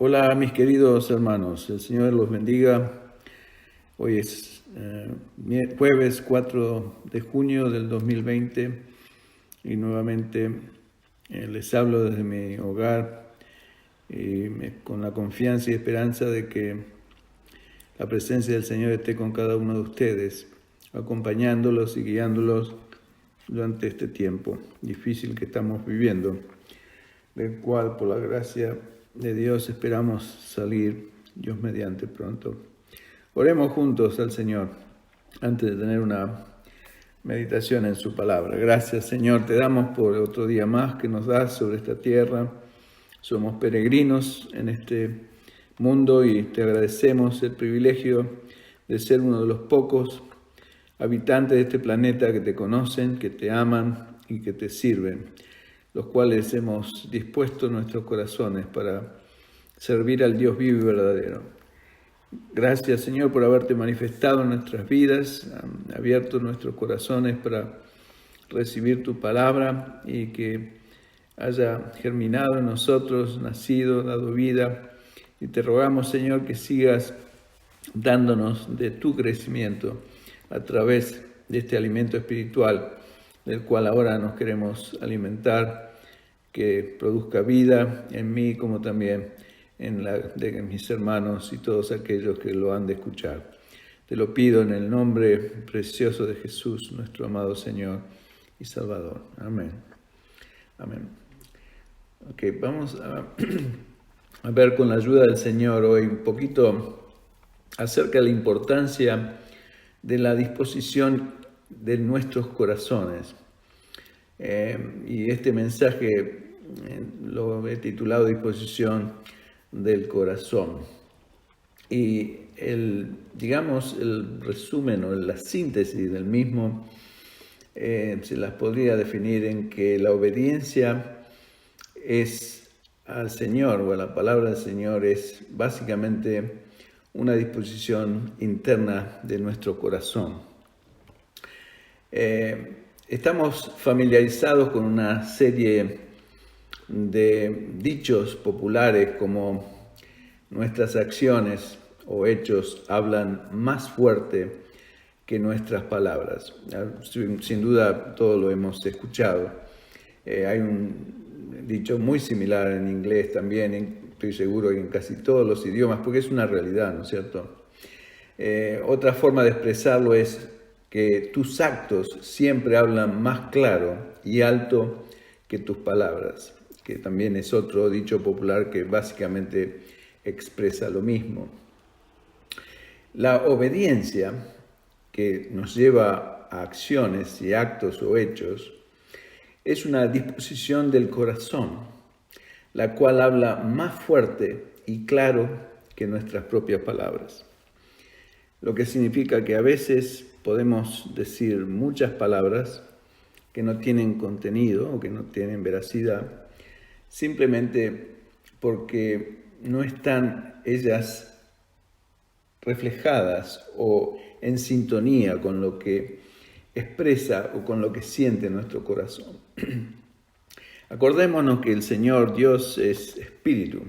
Hola mis queridos hermanos, el Señor los bendiga. Hoy es jueves 4 de junio del 2020 y nuevamente les hablo desde mi hogar con la confianza y esperanza de que la presencia del Señor esté con cada uno de ustedes, acompañándolos y guiándolos durante este tiempo difícil que estamos viviendo, del cual por la gracia de Dios esperamos salir, Dios mediante pronto. Oremos juntos al Señor antes de tener una meditación en su palabra. Gracias, Señor, te damos por otro día más que nos das sobre esta tierra. Somos peregrinos en este mundo y te agradecemos el privilegio de ser uno de los pocos habitantes de este planeta que te conocen, que te aman y que te sirven, los cuales hemos dispuesto nuestros corazones para servir al Dios vivo y verdadero. Gracias, Señor, por haberte manifestado en nuestras vidas, abierto nuestros corazones para recibir tu palabra y que haya germinado en nosotros, nacido, dado vida. Y te rogamos, Señor, que sigas dándonos de tu crecimiento a través de este alimento espiritual del cual ahora nos queremos alimentar, que produzca vida en mí como también en mis hermanos y todos aquellos que lo han de escuchar. Te lo pido en el nombre precioso de Jesús, nuestro amado Señor y Salvador. Amén. Amén. Ok, vamos a ver con la ayuda del Señor hoy un poquito acerca de la importancia de la disposición de nuestros corazones. Y este mensaje lo he titulado Disposición del Corazón. Y el resumen o la síntesis del mismo se las podría definir en que la obediencia es al Señor o a la palabra del Señor es básicamente una disposición interna de nuestro corazón. Estamos familiarizados con una serie de dichos populares como nuestras acciones o hechos hablan más fuerte que nuestras palabras. Sin duda todos lo hemos escuchado. Hay un dicho muy similar en inglés también, estoy seguro que en casi todos los idiomas, porque es una realidad, ¿no es cierto? Otra forma de expresarlo es que tus actos siempre hablan más claro y alto que tus palabras, que también es otro dicho popular que básicamente expresa lo mismo. La obediencia que nos lleva a acciones y actos o hechos es una disposición del corazón, la cual habla más fuerte y claro que nuestras propias palabras. Lo que significa que a veces podemos decir muchas palabras que no tienen contenido o que no tienen veracidad, simplemente porque no están ellas reflejadas o en sintonía con lo que expresa o con lo que siente nuestro corazón. Acordémonos que el Señor Dios es espíritu.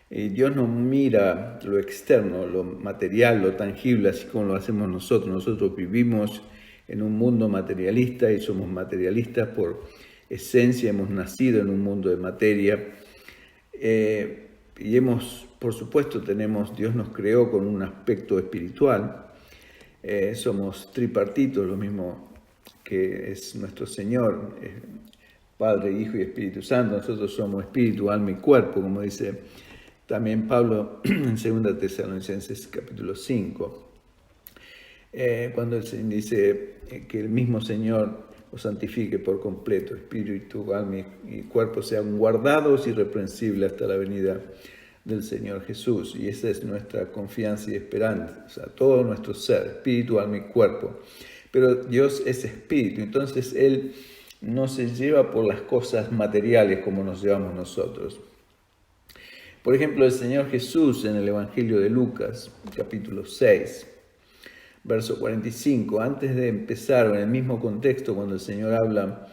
Y Dios no mira lo externo, lo material, lo tangible, así como lo hacemos nosotros. Nosotros vivimos en un mundo materialista y somos materialistas por esencia. Hemos nacido en un mundo de materia y por supuesto, Dios nos creó con un aspecto espiritual. Somos tripartitos, lo mismo que es nuestro Señor, Padre, Hijo y Espíritu Santo. Nosotros somos espíritu, alma y cuerpo, como dice también Pablo en 2 Tesalonicenses capítulo 5, cuando él dice que el mismo Señor os santifique por completo, espíritu, alma y cuerpo sean guardados irreprensibles hasta la venida del Señor Jesús. Y esa es nuestra confianza y esperanza, o sea, todo nuestro ser, espíritu, alma y cuerpo. Pero Dios es espíritu, entonces Él no se lleva por las cosas materiales como nos llevamos nosotros. Por ejemplo, el Señor Jesús en el Evangelio de Lucas, capítulo 6, verso 45, antes de empezar, en el mismo contexto, cuando el Señor habla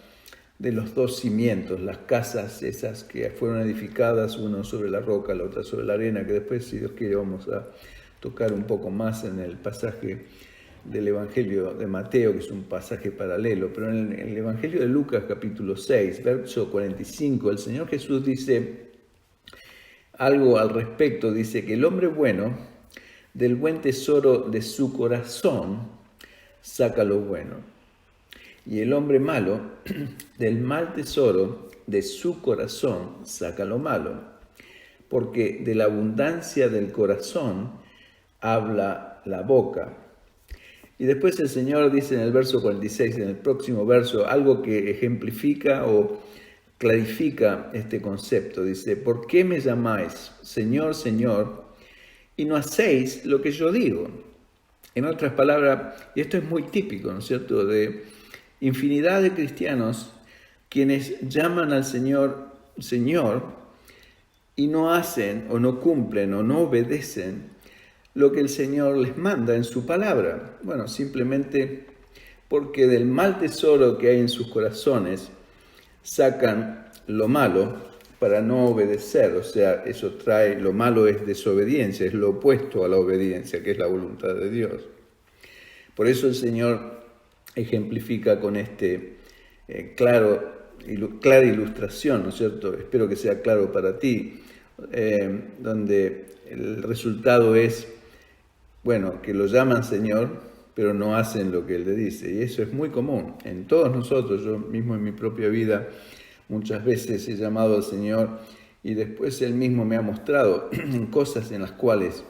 de los dos cimientos, las casas esas que fueron edificadas, uno sobre la roca, la otra sobre la arena, que después, si Dios quiere, vamos a tocar un poco más en el pasaje del Evangelio de Mateo, que es un pasaje paralelo. Pero en el Evangelio de Lucas, capítulo 6, verso 45, el Señor Jesús dice algo al respecto. Dice que el hombre bueno, del buen tesoro de su corazón, saca lo bueno. Y el hombre malo, del mal tesoro de su corazón, saca lo malo. Porque de la abundancia del corazón habla la boca. Y después el Señor dice en el verso 46, en el próximo verso, algo que ejemplifica o clarifica este concepto. Dice, ¿por qué me llamáis Señor, Señor, y no hacéis lo que yo digo? En otras palabras, y esto es muy típico, ¿no es cierto?, de infinidad de cristianos quienes llaman al Señor, Señor, y no hacen o no cumplen o no obedecen lo que el Señor les manda en su palabra. Bueno, simplemente porque del mal tesoro que hay en sus corazones sacan lo malo para no obedecer. O sea, eso trae, lo malo es desobediencia, es lo opuesto a la obediencia, que es la voluntad de Dios. Por eso el Señor ejemplifica con este clara ilustración, ¿no es cierto? Espero que sea claro para ti, donde el resultado es, bueno, que lo llaman Señor, pero no hacen lo que Él le dice. Y eso es muy común en todos nosotros. Yo mismo en mi propia vida muchas veces he llamado al Señor y después Él mismo me ha mostrado en cosas en las cuales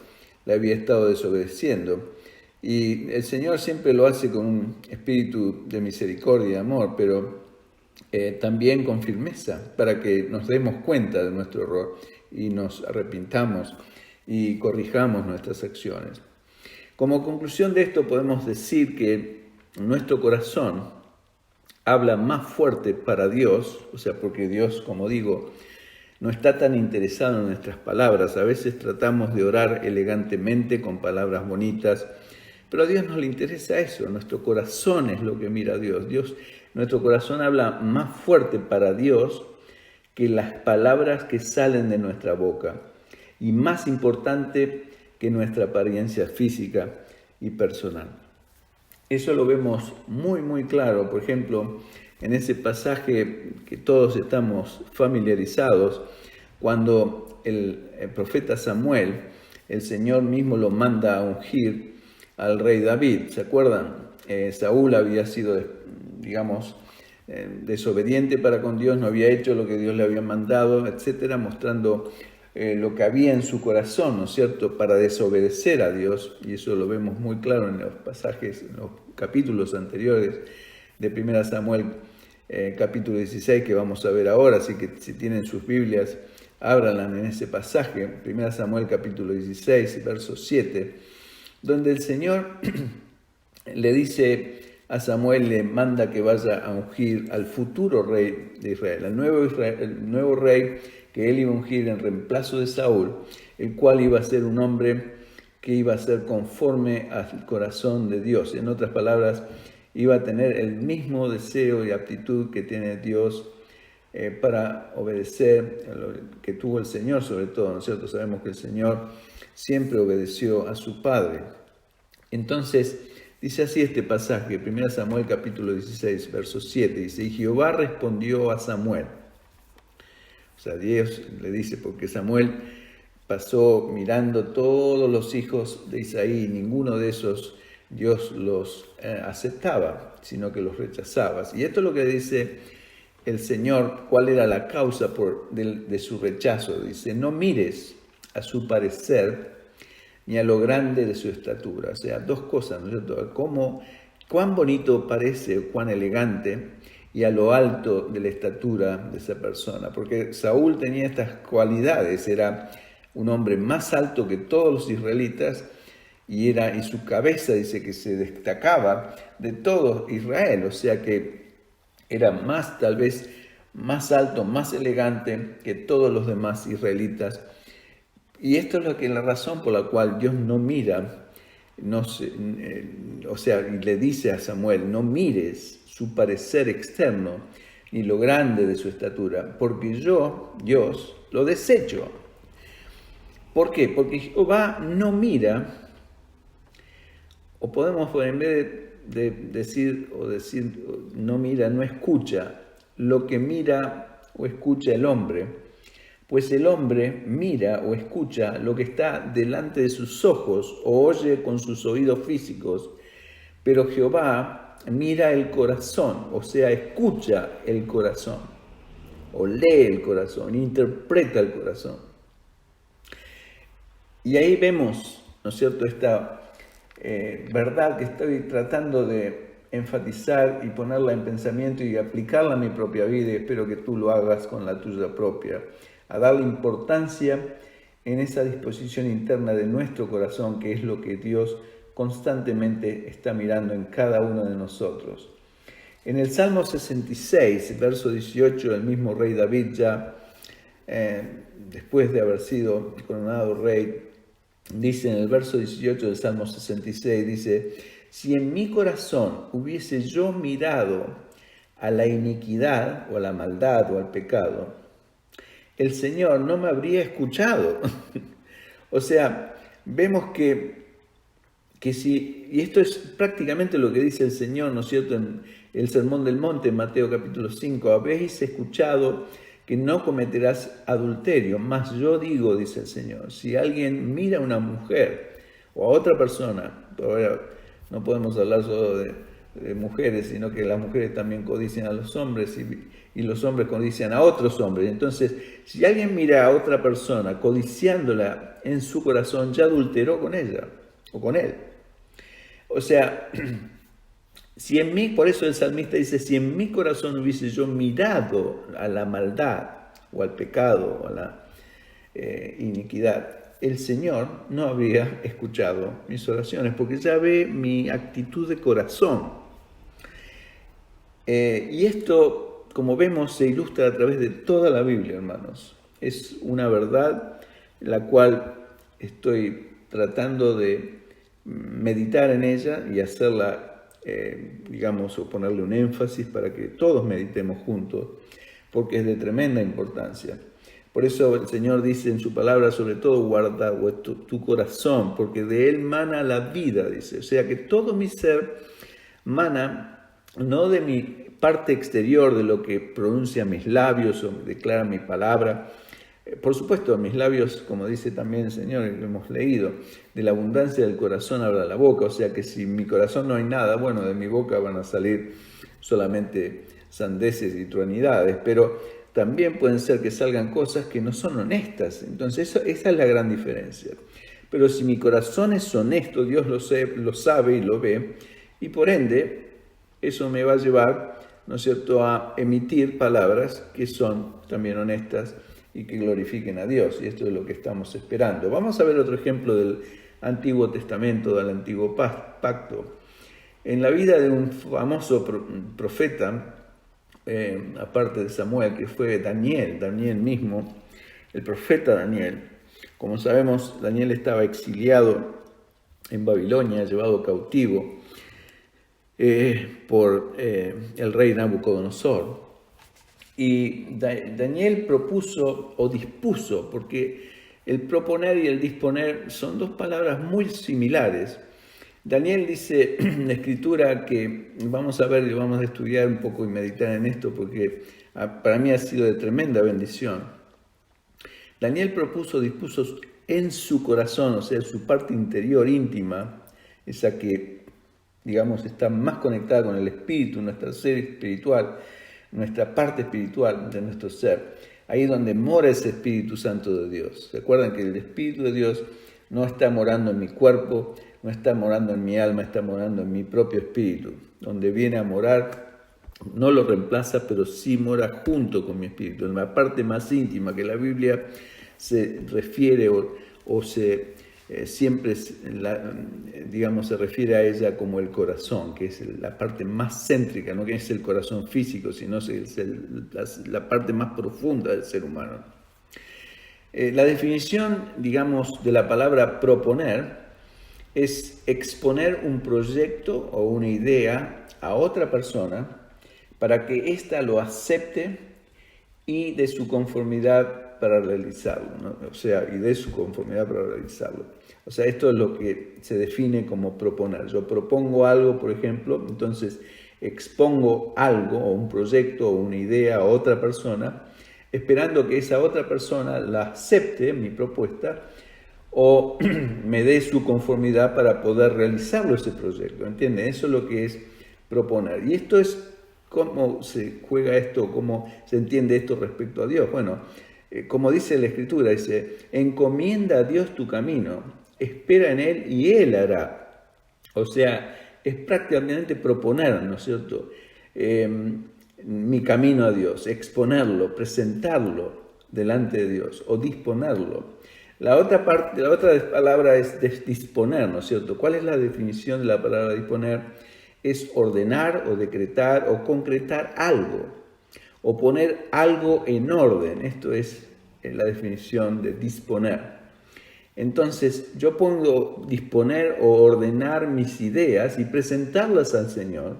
le había estado desobedeciendo. Y el Señor siempre lo hace con un espíritu de misericordia y amor, pero también con firmeza, para que nos demos cuenta de nuestro error y nos arrepintamos y corrijamos nuestras acciones. Como conclusión de esto podemos decir que nuestro corazón habla más fuerte para Dios, o sea, porque Dios, como digo, no está tan interesado en nuestras palabras. A veces tratamos de orar elegantemente con palabras bonitas, pero a Dios no le interesa eso. Nuestro corazón es lo que mira a Dios. Nuestro corazón habla más fuerte para Dios que las palabras que salen de nuestra boca. Y más importante que nuestra apariencia física y personal. Eso lo vemos muy, muy claro. Por ejemplo, en ese pasaje que todos estamos familiarizados, cuando el profeta Samuel, el Señor mismo lo manda a ungir al rey David. ¿Se acuerdan? Saúl había sido, digamos, desobediente para con Dios, no había hecho lo que Dios le había mandado, etcétera, mostrando lo que había en su corazón, ¿no es cierto?, para desobedecer a Dios. Y eso lo vemos muy claro en los pasajes, en los capítulos anteriores de 1 Samuel, capítulo 16, que vamos a ver ahora. Así que si tienen sus Biblias, ábranlas en ese pasaje, 1 Samuel, capítulo 16, verso 7, donde el Señor le dice a Samuel, le manda que vaya a ungir al futuro rey de Israel, el nuevo rey que él iba a ungir en reemplazo de Saúl, el cual iba a ser un hombre que iba a ser conforme al corazón de Dios. En otras palabras, iba a tener el mismo deseo y aptitud que tiene Dios para obedecer, que tuvo el Señor sobre todo, ¿no es cierto? Sabemos que el Señor siempre obedeció a su Padre. Entonces, dice así este pasaje, 1 Samuel capítulo 16, verso 7, dice, y Jehová respondió a Samuel. O sea, Dios le dice, porque Samuel pasó mirando todos los hijos de Isaí, y ninguno de esos Dios los aceptaba, sino que los rechazaba. Y esto es lo que dice el Señor, cuál era la causa de su rechazo. Dice, no mires a su parecer, ni a lo grande de su estatura. O sea, dos cosas, ¿no es cierto? Cuán bonito parece, cuán elegante, y a lo alto de la estatura de esa persona. Porque Saúl tenía estas cualidades, era un hombre más alto que todos los israelitas, y su cabeza dice que se destacaba de todo Israel. O sea que era tal vez más alto, más elegante que todos los demás israelitas. Y esto es la razón por la cual Dios no mira, y le dice a Samuel, no mires su parecer externo, ni lo grande de su estatura, porque yo, Dios, lo desecho. ¿Por qué? Porque Jehová no mira, o podemos, en vez de decir no mira, no escucha lo que mira o escucha el hombre, pues el hombre mira o escucha lo que está delante de sus ojos o oye con sus oídos físicos, pero Jehová mira el corazón, o sea, escucha el corazón, o lee el corazón, interpreta el corazón. Y ahí vemos, ¿no es cierto?, esta verdad que estoy tratando de enfatizar y ponerla en pensamiento y aplicarla a mi propia vida, y espero que tú lo hagas con la tuya propia, a darle importancia en esa disposición interna de nuestro corazón, que es lo que Dios constantemente está mirando en cada uno de nosotros. En el Salmo 66, verso 18, el mismo rey David, ya después de haber sido coronado rey, dice en el verso 18 del Salmo 66, dice: si en mi corazón hubiese yo mirado a la iniquidad o a la maldad o al pecado, el Señor no me habría escuchado. O sea, vemos que si, y esto es prácticamente lo que dice el Señor, ¿no es cierto?, en el Sermón del Monte, en Mateo capítulo 5, habéis escuchado que no cometerás adulterio, mas yo digo, dice el Señor, si alguien mira a una mujer o a otra persona, ahora no podemos hablar solo de mujeres, sino que las mujeres también codician a los hombres y los hombres codician a otros hombres. Entonces, si alguien mira a otra persona codiciándola en su corazón, ya adulteró con ella o con él. O sea, por eso el salmista dice: si en mi corazón hubiese yo mirado a la maldad o al pecado o a la iniquidad, el Señor no habría escuchado mis oraciones, porque ya ve mi actitud de corazón. Y esto, como vemos, se ilustra a través de toda la Biblia, hermanos. Es una verdad la cual estoy tratando de meditar en ella y hacerla, o ponerle un énfasis para que todos meditemos juntos, porque es de tremenda importancia. Por eso el Señor dice en su palabra, sobre todo guarda tu corazón, porque de él mana la vida, dice. O sea que todo mi ser mana no de mi parte exterior, de lo que pronuncia mis labios o declara mi palabra. Por supuesto, mis labios, como dice también el Señor, lo hemos leído, de la abundancia del corazón habla la boca. O sea que si en mi corazón no hay nada, bueno, de mi boca van a salir solamente sandeces y truanidades, pero también pueden ser que salgan cosas que no son honestas. Entonces esa es la gran diferencia. Pero si mi corazón es honesto, Dios lo sabe y lo ve, y por ende eso me va a llevar, ¿no es cierto?, a emitir palabras que son también honestas y que glorifiquen a Dios. Y esto es lo que estamos esperando. Vamos a ver otro ejemplo del Antiguo Testamento, del Antiguo Pacto. En la vida de un famoso profeta, aparte de Samuel, que fue Daniel mismo, el profeta Daniel. Como sabemos, Daniel estaba exiliado en Babilonia, llevado cautivo por el rey Nabucodonosor. Y Daniel propuso o dispuso, porque el proponer y el disponer son dos palabras muy similares. Daniel dice en la Escritura que vamos a ver y vamos a estudiar un poco y meditar en esto, porque para mí ha sido de tremenda bendición. Daniel dispuso en su corazón, o sea, su parte interior íntima, esa que, está más conectada con el Espíritu, nuestra ser espiritual, nuestra parte espiritual de nuestro ser. Ahí es donde mora ese Espíritu Santo de Dios. ¿Se acuerdan que el Espíritu de Dios no está morando en mi cuerpo, no está morando en mi alma, está morando en mi propio espíritu? Donde viene a morar, no lo reemplaza, pero sí mora junto con mi espíritu, en la parte más íntima, que la Biblia se refiere siempre se refiere a ella como el corazón, que es la parte más céntrica, no que es el corazón físico, sino es la parte más profunda del ser humano. La definición, de la palabra proponer es exponer un proyecto o una idea a otra persona para que ésta lo acepte y de su conformidad para realizarlo, ¿no? O sea, y de su conformidad para realizarlo. O sea, esto es lo que se define como proponer. Yo propongo algo, por ejemplo, entonces expongo algo, o un proyecto, o una idea a otra persona, esperando que esa otra persona la acepte, mi propuesta, o me dé su conformidad para poder realizarlo ese proyecto. ¿Entienden? Eso es lo que es proponer. Y esto es cómo se juega esto, cómo se entiende esto respecto a Dios. Bueno, como dice la Escritura, dice, encomienda a Dios tu camino, espera en Él y Él hará. O sea, es prácticamente proponer, ¿no es cierto? Mi camino a Dios, exponerlo, presentarlo delante de Dios o disponerlo. La otra palabra es disponer, ¿no es cierto? ¿Cuál es la definición de la palabra disponer? Es ordenar o decretar o concretar algo o poner algo en orden. Esto es la definición de disponer. Entonces, yo puedo disponer o ordenar mis ideas y presentarlas al Señor,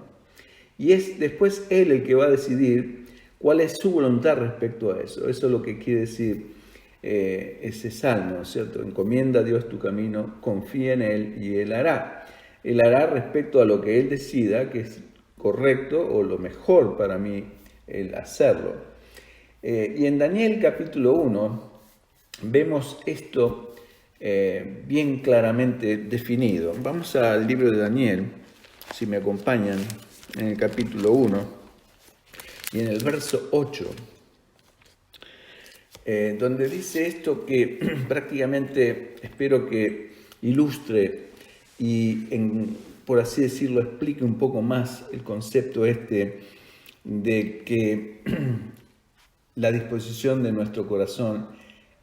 y es después Él el que va a decidir cuál es su voluntad respecto a eso. Eso es lo que quiere decir ese salmo, ¿no es cierto? Encomienda a Dios tu camino, confía en Él y Él hará. Él hará respecto a lo que Él decida que es correcto o lo mejor para mí el hacerlo. Y en Daniel capítulo 1 vemos esto bien claramente definido. Vamos al libro de Daniel, si me acompañan, en el capítulo 1 y en el verso 8. Donde dice esto que prácticamente espero que ilustre y, por así decirlo, explique un poco más el concepto este de que la disposición de nuestro corazón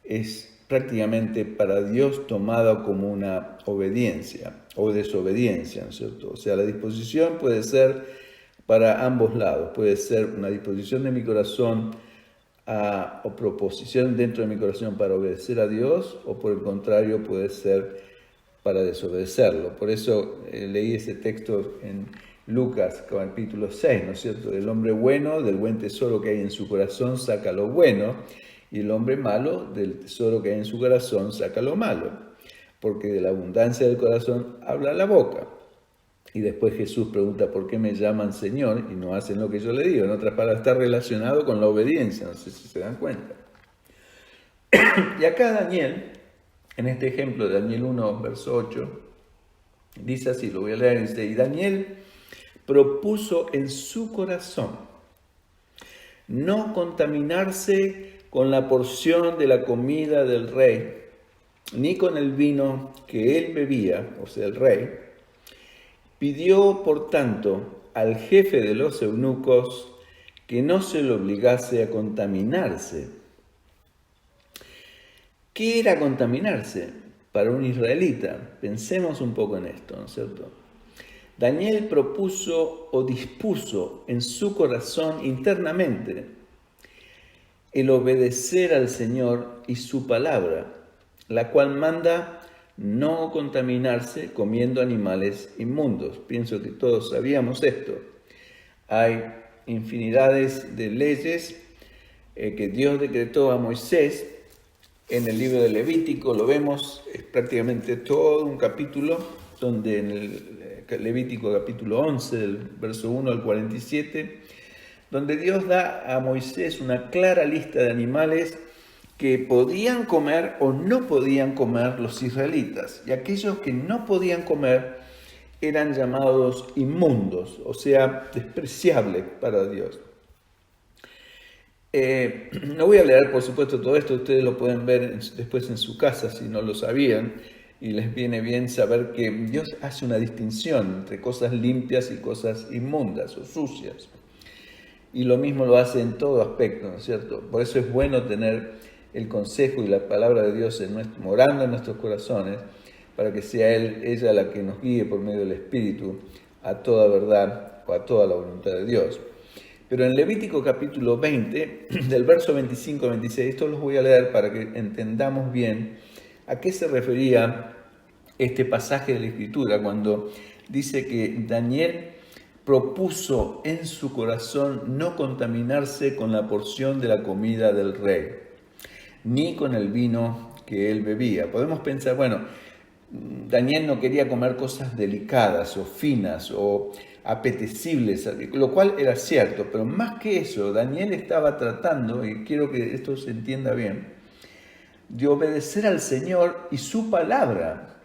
es prácticamente para Dios tomada como una obediencia o desobediencia, ¿no es cierto? O sea, la disposición puede ser para ambos lados, puede ser una disposición de mi corazón o proposición dentro de mi corazón para obedecer a Dios, o por el contrario puede ser para desobedecerlo. Por eso leí ese texto en Lucas capítulo 6, ¿no es cierto? El hombre bueno, del buen tesoro que hay en su corazón, saca lo bueno, y el hombre malo, del tesoro que hay en su corazón, saca lo malo, porque de la abundancia del corazón habla la boca. Y después Jesús pregunta, ¿por qué me llaman Señor y no hacen lo que yo le digo? En otras palabras, está relacionado con la obediencia, no sé si se dan cuenta. Y acá Daniel, en este ejemplo de Daniel 1, verso 8, dice así, lo voy a leer, dice, y Daniel propuso en su corazón no contaminarse con la porción de la comida del rey, ni con el vino que él bebía, o sea, el rey. Pidió, por tanto, al jefe de los eunucos que no se le obligase a contaminarse. ¿Qué era contaminarse para un israelita? Pensemos un poco en esto, ¿no es cierto? Daniel propuso o dispuso en su corazón internamente el obedecer al Señor y su palabra, la cual manda no contaminarse comiendo animales inmundos. Pienso que todos sabíamos esto. Hay infinidades de leyes que Dios decretó a Moisés. En el libro de Levítico lo vemos, es prácticamente todo un capítulo, donde en el Levítico capítulo 11, del verso 1 al 47, donde Dios da a Moisés una clara lista de animales que podían comer o no podían comer los israelitas. Y aquellos que no podían comer eran llamados inmundos, o sea, despreciables para Dios. No voy a leer, por supuesto, todo esto, ustedes lo pueden ver después en su casa si no lo sabían, y les viene bien saber que Dios hace una distinción entre cosas limpias y cosas inmundas o sucias. Y lo mismo lo hace en todo aspecto, ¿no es cierto? Por eso es bueno tener el consejo y la palabra de Dios morando en nuestros corazones, para que sea ella la que nos guíe por medio del Espíritu a toda verdad o a toda la voluntad de Dios. Pero en Levítico capítulo 20, del verso 25 al 26, esto los voy a leer para que entendamos bien a qué se refería este pasaje de la Escritura cuando dice que Daniel propuso en su corazón no contaminarse con la porción de la comida del rey, ni con el vino que él bebía. Podemos pensar, bueno, Daniel no quería comer cosas delicadas o finas o apetecibles, lo cual era cierto, pero más que eso, Daniel estaba tratando, y quiero que esto se entienda bien, de obedecer al Señor y su palabra,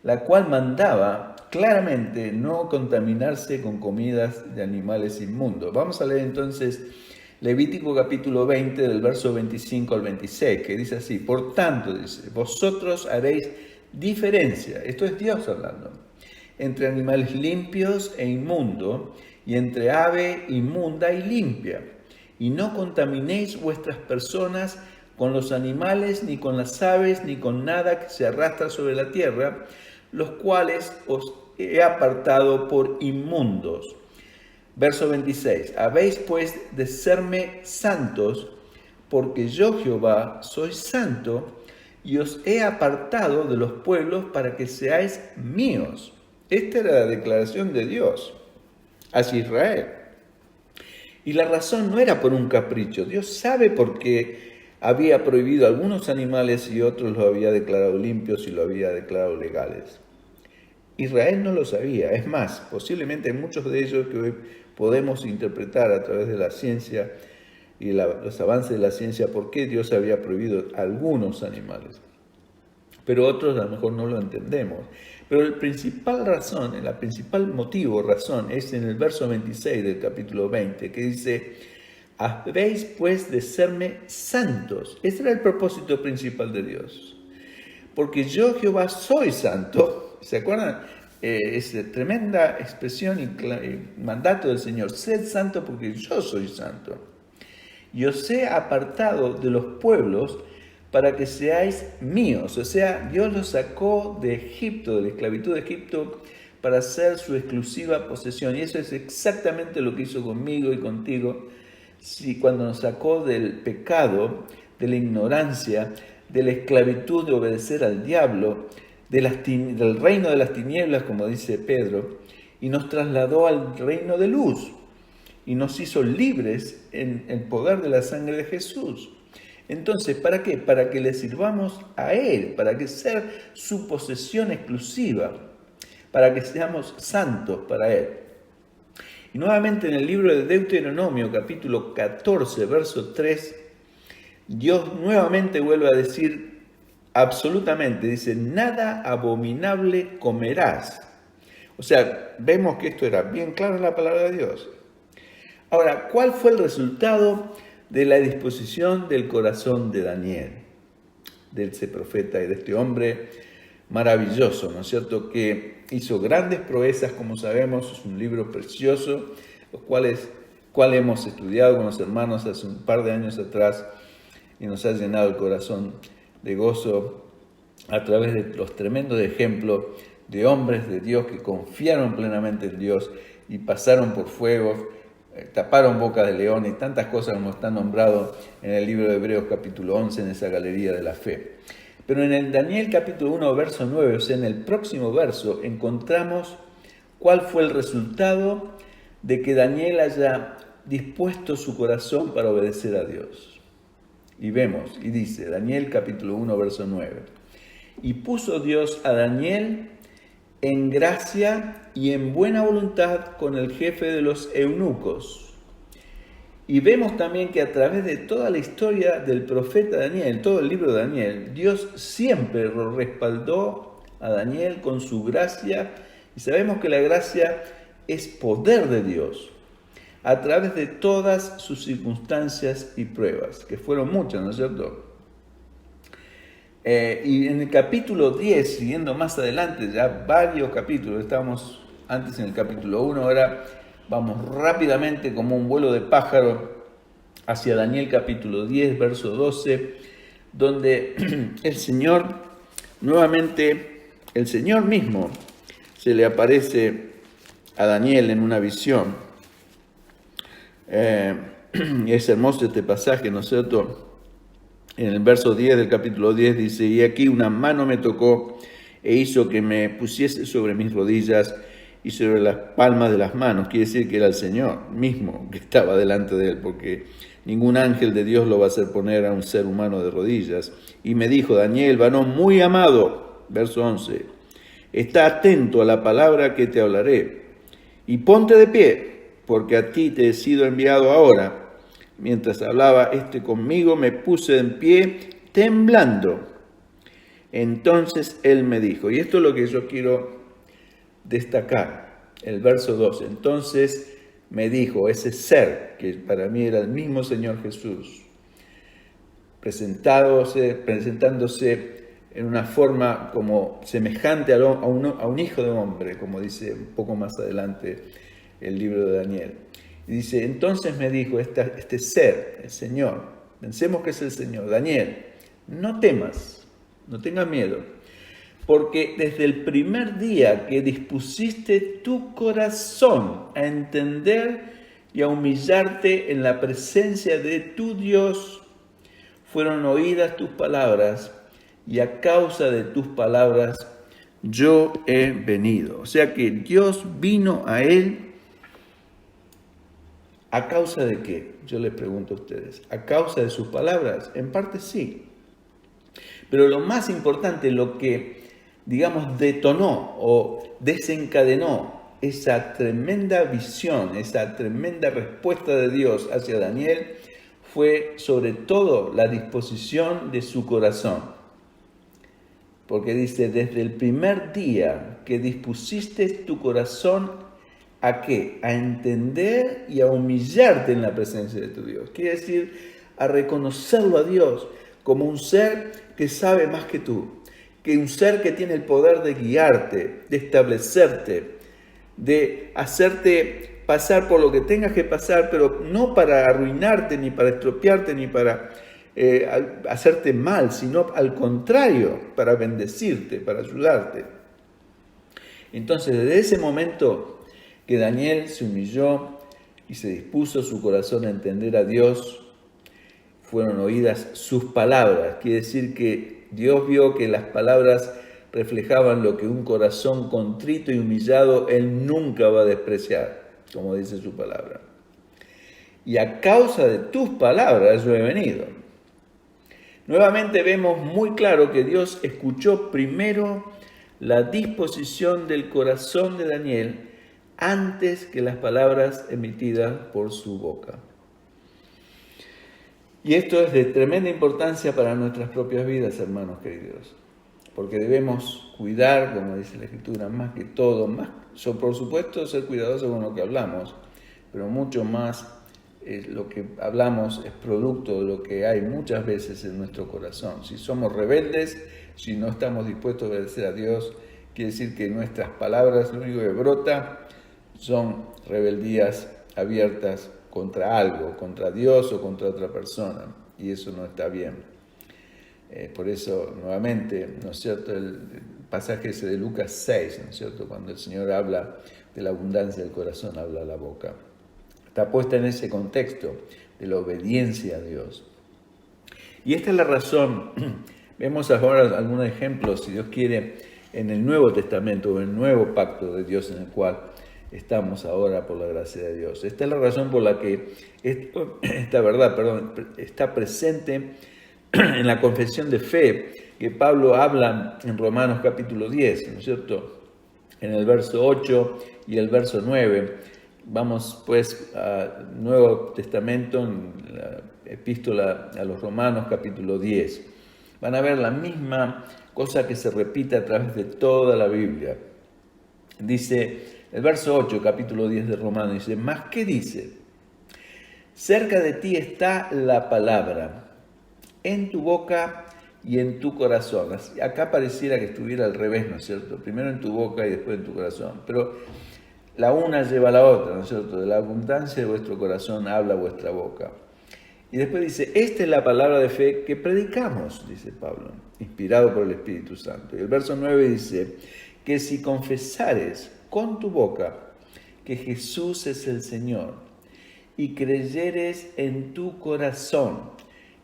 la cual mandaba claramente no contaminarse con comidas de animales inmundos. Vamos a leer entonces Levítico capítulo 20 del verso 25 al 26, que dice así: por tanto, dice, vosotros haréis diferencia, esto es Dios hablando, entre animales limpios e inmundos, y entre ave inmunda y limpia, y no contaminéis vuestras personas con los animales, ni con las aves, ni con nada que se arrastra sobre la tierra, los cuales os he apartado por inmundos. Verso 26. Habéis pues de serme santos, porque yo Jehová soy santo, y os he apartado de los pueblos para que seáis míos. Esta era la declaración de Dios hacia Israel. Y la razón no era por un capricho. Dios sabe por qué había prohibido algunos animales y otros los había declarado limpios y los había declarado legales. Israel no lo sabía. Es más, posiblemente muchos de ellos que hoy podemos interpretar a través de la ciencia y los avances de la ciencia por qué Dios había prohibido algunos animales. Pero otros a lo mejor no lo entendemos. Pero la principal razón es en el verso 26 del capítulo 20, que dice: habéis pues de serme santos. Ese era el propósito principal de Dios. Porque yo Jehová soy santo. ¿Se acuerdan? Esa tremenda expresión y mandato del Señor: sed santo porque yo soy santo. Y os he apartado de los pueblos para que seáis míos. O sea, Dios los sacó de Egipto, de la esclavitud de Egipto, para ser su exclusiva posesión. Y eso es exactamente lo que hizo conmigo y contigo, cuando nos sacó del pecado, de la ignorancia, de la esclavitud de obedecer al diablo, del reino de las tinieblas, como dice Pedro, y nos trasladó al reino de luz, y nos hizo libres en el poder de la sangre de Jesús. Entonces, ¿para qué? Para que le sirvamos a Él, para que sea su posesión exclusiva, para que seamos santos para Él. Y nuevamente en el libro de Deuteronomio, capítulo 14, verso 3, Dios nuevamente vuelve a decir absolutamente, dice: nada abominable comerás. O sea, vemos que esto era bien claro en la palabra de Dios. Ahora, ¿cuál fue el resultado de la disposición del corazón de Daniel, de ese profeta y de este hombre maravilloso, ¿no es cierto?, que hizo grandes proezas, como sabemos? Es un libro precioso, los cuales hemos estudiado con los hermanos hace un par de años atrás, y nos ha llenado el corazón de gozo a través de los tremendos ejemplos de hombres de Dios que confiaron plenamente en Dios y pasaron por fuego, taparon boca de león y tantas cosas como está nombrado en el libro de Hebreos capítulo 11, en esa galería de la fe. Pero en el Daniel capítulo 1, verso 9, o sea, en el próximo verso, encontramos cuál fue el resultado de que Daniel haya dispuesto su corazón para obedecer a Dios. Y vemos, y dice, Daniel capítulo 1, verso 9, y puso Dios a Daniel en gracia y en buena voluntad con el jefe de los eunucos. Y vemos también que a través de toda la historia del profeta Daniel, todo el libro de Daniel, Dios siempre lo respaldó a Daniel con su gracia, y sabemos que la gracia es poder de Dios a través de todas sus circunstancias y pruebas, que fueron muchas, ¿no es cierto? Y en el capítulo 10, siguiendo más adelante, ya varios capítulos, estábamos antes en el capítulo 1, ahora vamos rápidamente como un vuelo de pájaro hacia Daniel capítulo 10, verso 12, donde el Señor, nuevamente, el Señor mismo se le aparece a Daniel en una visión. Es hermoso este pasaje, ¿no es cierto? En el verso 10 del capítulo 10 dice: y aquí una mano me tocó e hizo que me pusiese sobre mis rodillas y sobre las palmas de las manos. Quiere decir que era el Señor mismo que estaba delante de él, porque ningún ángel de Dios lo va a hacer poner a un ser humano de rodillas. Y me dijo: Daniel, varón muy amado, verso 11, está atento a la palabra que te hablaré, y ponte de pie, porque a ti te he sido enviado ahora. Mientras hablaba conmigo, me puse en pie, temblando. Entonces él me dijo, y esto es lo que yo quiero destacar, el verso 12. Entonces me dijo, ese ser, que para mí era el mismo Señor Jesús, presentándose en una forma como semejante a un hijo de hombre, como dice un poco más adelante el libro de Daniel. Y dice, entonces me dijo este ser, el Señor, pensemos que es el Señor, Daniel, no temas, no tengas miedo, porque desde el primer día que dispusiste tu corazón a entender y a humillarte en la presencia de tu Dios, fueron oídas tus palabras, y a causa de tus palabras yo he venido. O sea que Dios vino a él. ¿A causa de qué? Yo les pregunto a ustedes. ¿A causa de sus palabras? En parte sí. Pero lo más importante, lo que, digamos, detonó o desencadenó esa tremenda visión, esa tremenda respuesta de Dios hacia Daniel, fue sobre todo la disposición de su corazón. Porque dice, desde el primer día que dispusiste tu corazón, ¿a qué? A entender y a humillarte en la presencia de tu Dios. Quiere decir, a reconocerlo a Dios como un ser que sabe más que tú, que un ser que tiene el poder de guiarte, de establecerte, de hacerte pasar por lo que tengas que pasar, pero no para arruinarte, ni para estropearte, ni para hacerte mal, sino al contrario, para bendecirte, para ayudarte. Entonces, desde ese momento que Daniel se humilló y se dispuso su corazón a entender a Dios, fueron oídas sus palabras. Quiere decir que Dios vio que las palabras reflejaban lo que un corazón contrito y humillado Él nunca va a despreciar, como dice su palabra. Y a causa de tus palabras yo he venido. Nuevamente vemos muy claro que Dios escuchó primero la disposición del corazón de Daniel antes que las palabras emitidas por su boca. Y esto es de tremenda importancia para nuestras propias vidas, hermanos queridos, porque debemos cuidar, como dice la Escritura, más que todo, por supuesto ser cuidadosos con lo que hablamos, pero mucho más lo que hablamos es producto de lo que hay muchas veces en nuestro corazón. Si somos rebeldes, si no estamos dispuestos a obedecer a Dios, quiere decir que nuestras palabras, lo único que brota, son rebeldías abiertas contra algo, contra Dios o contra otra persona, y eso no está bien. Por eso, nuevamente, ¿no es cierto?, el pasaje ese de Lucas 6, ¿no es cierto?, cuando el Señor habla de la abundancia del corazón, habla la boca. Está puesta en ese contexto de la obediencia a Dios. Y esta es la razón. Vemos ahora algunos ejemplos, si Dios quiere, en el Nuevo Testamento, o en el nuevo pacto de Dios en el cual estamos ahora por la gracia de Dios. Esta es la razón por la que esta verdad está presente en la confesión de fe que Pablo habla en Romanos capítulo 10, ¿no es cierto?, en el verso 8 y el verso 9. Vamos pues al Nuevo Testamento, en la epístola a los Romanos capítulo 10. Van a ver la misma cosa que se repite a través de toda la Biblia. Dice el verso 8, capítulo 10 de Romanos, dice, ¿más qué dice? Cerca de ti está la palabra, en tu boca y en tu corazón. Acá pareciera que estuviera al revés, ¿no es cierto? Primero en tu boca y después en tu corazón. Pero la una lleva a la otra, ¿no es cierto? De la abundancia de vuestro corazón habla vuestra boca. Y después dice, esta es la palabra de fe que predicamos, dice Pablo, inspirado por el Espíritu Santo. Y el verso 9 dice, que si confesares con tu boca que Jesús es el Señor y creyeres en tu corazón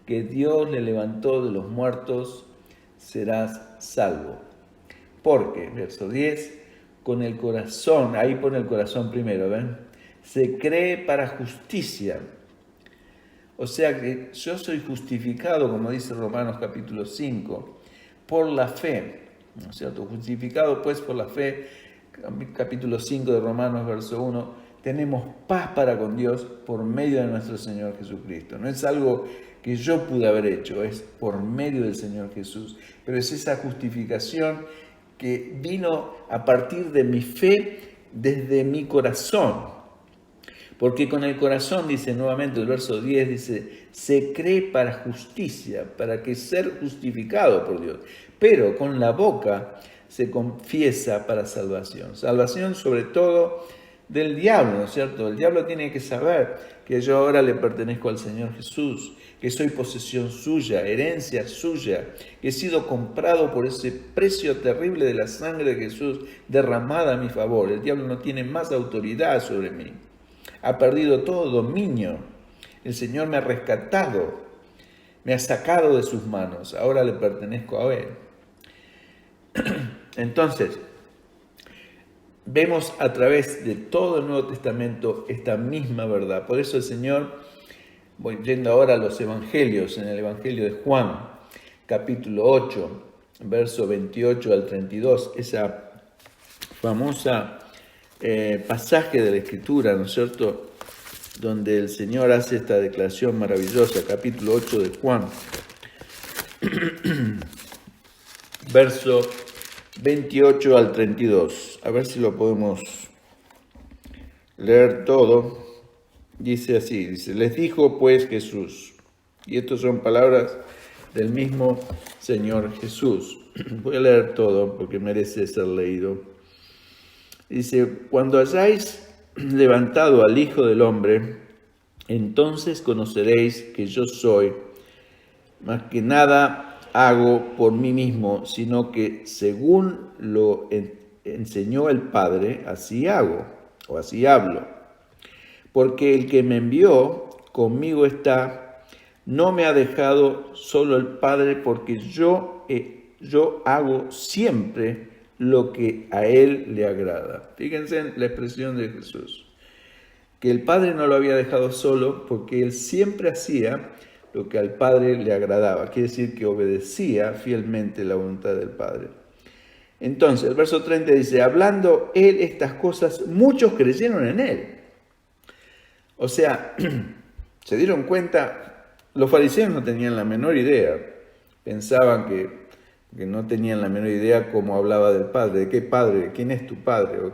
que Dios le levantó de los muertos, serás salvo. Porque, verso 10, con el corazón, ahí pone el corazón primero, ¿ven? Se cree para justicia. O sea que yo soy justificado, como dice Romanos capítulo 5, por la fe, ¿no es cierto? Justificado pues por la fe, capítulo 5 de Romanos, verso 1, tenemos paz para con Dios por medio de nuestro Señor Jesucristo. No es algo que yo pude haber hecho, es por medio del Señor Jesús. Pero es esa justificación que vino a partir de mi fe desde mi corazón. Porque con el corazón, dice nuevamente el verso 10, dice, se cree para justicia, para que ser justificado por Dios. Pero con la boca se confiesa para salvación. Salvación sobre todo del diablo, ¿no es cierto? El diablo tiene que saber que yo ahora le pertenezco al Señor Jesús, que soy posesión suya, herencia suya, que he sido comprado por ese precio terrible de la sangre de Jesús derramada a mi favor. El diablo no tiene más autoridad sobre mí. Ha perdido todo dominio. El Señor me ha rescatado, me ha sacado de sus manos. Ahora le pertenezco a Él. Entonces, vemos a través de todo el Nuevo Testamento esta misma verdad. Por eso el Señor, voy yendo ahora a los evangelios, en el Evangelio de Juan, capítulo 8, verso 28 al 32, esa famosa pasaje de la Escritura, ¿no es cierto?, donde el Señor hace esta declaración maravillosa, capítulo 8 de Juan, verso 28 al 32. A ver si lo podemos leer todo. Dice así, dice, les dijo pues Jesús, y estas son palabras del mismo Señor Jesús. Voy a leer todo porque merece ser leído. Dice, cuando hayáis levantado al Hijo del Hombre, entonces conoceréis que yo soy, más que nada hago por mí mismo, sino que según lo enseñó el Padre, así hago, o así hablo. Porque el que me envió conmigo está, no me ha dejado solo el Padre, porque yo hago siempre lo que a Él le agrada. Fíjense en la expresión de Jesús, que el Padre no lo había dejado solo porque Él siempre hacía lo que al Padre le agradaba. Quiere decir que obedecía fielmente la voluntad del Padre. Entonces, el verso 30 dice, hablando Él estas cosas, muchos creyeron en Él. O sea, se dieron cuenta, los fariseos no tenían la menor idea, pensaban que no tenían la menor idea cómo hablaba del Padre, de qué Padre, quién es tu Padre, o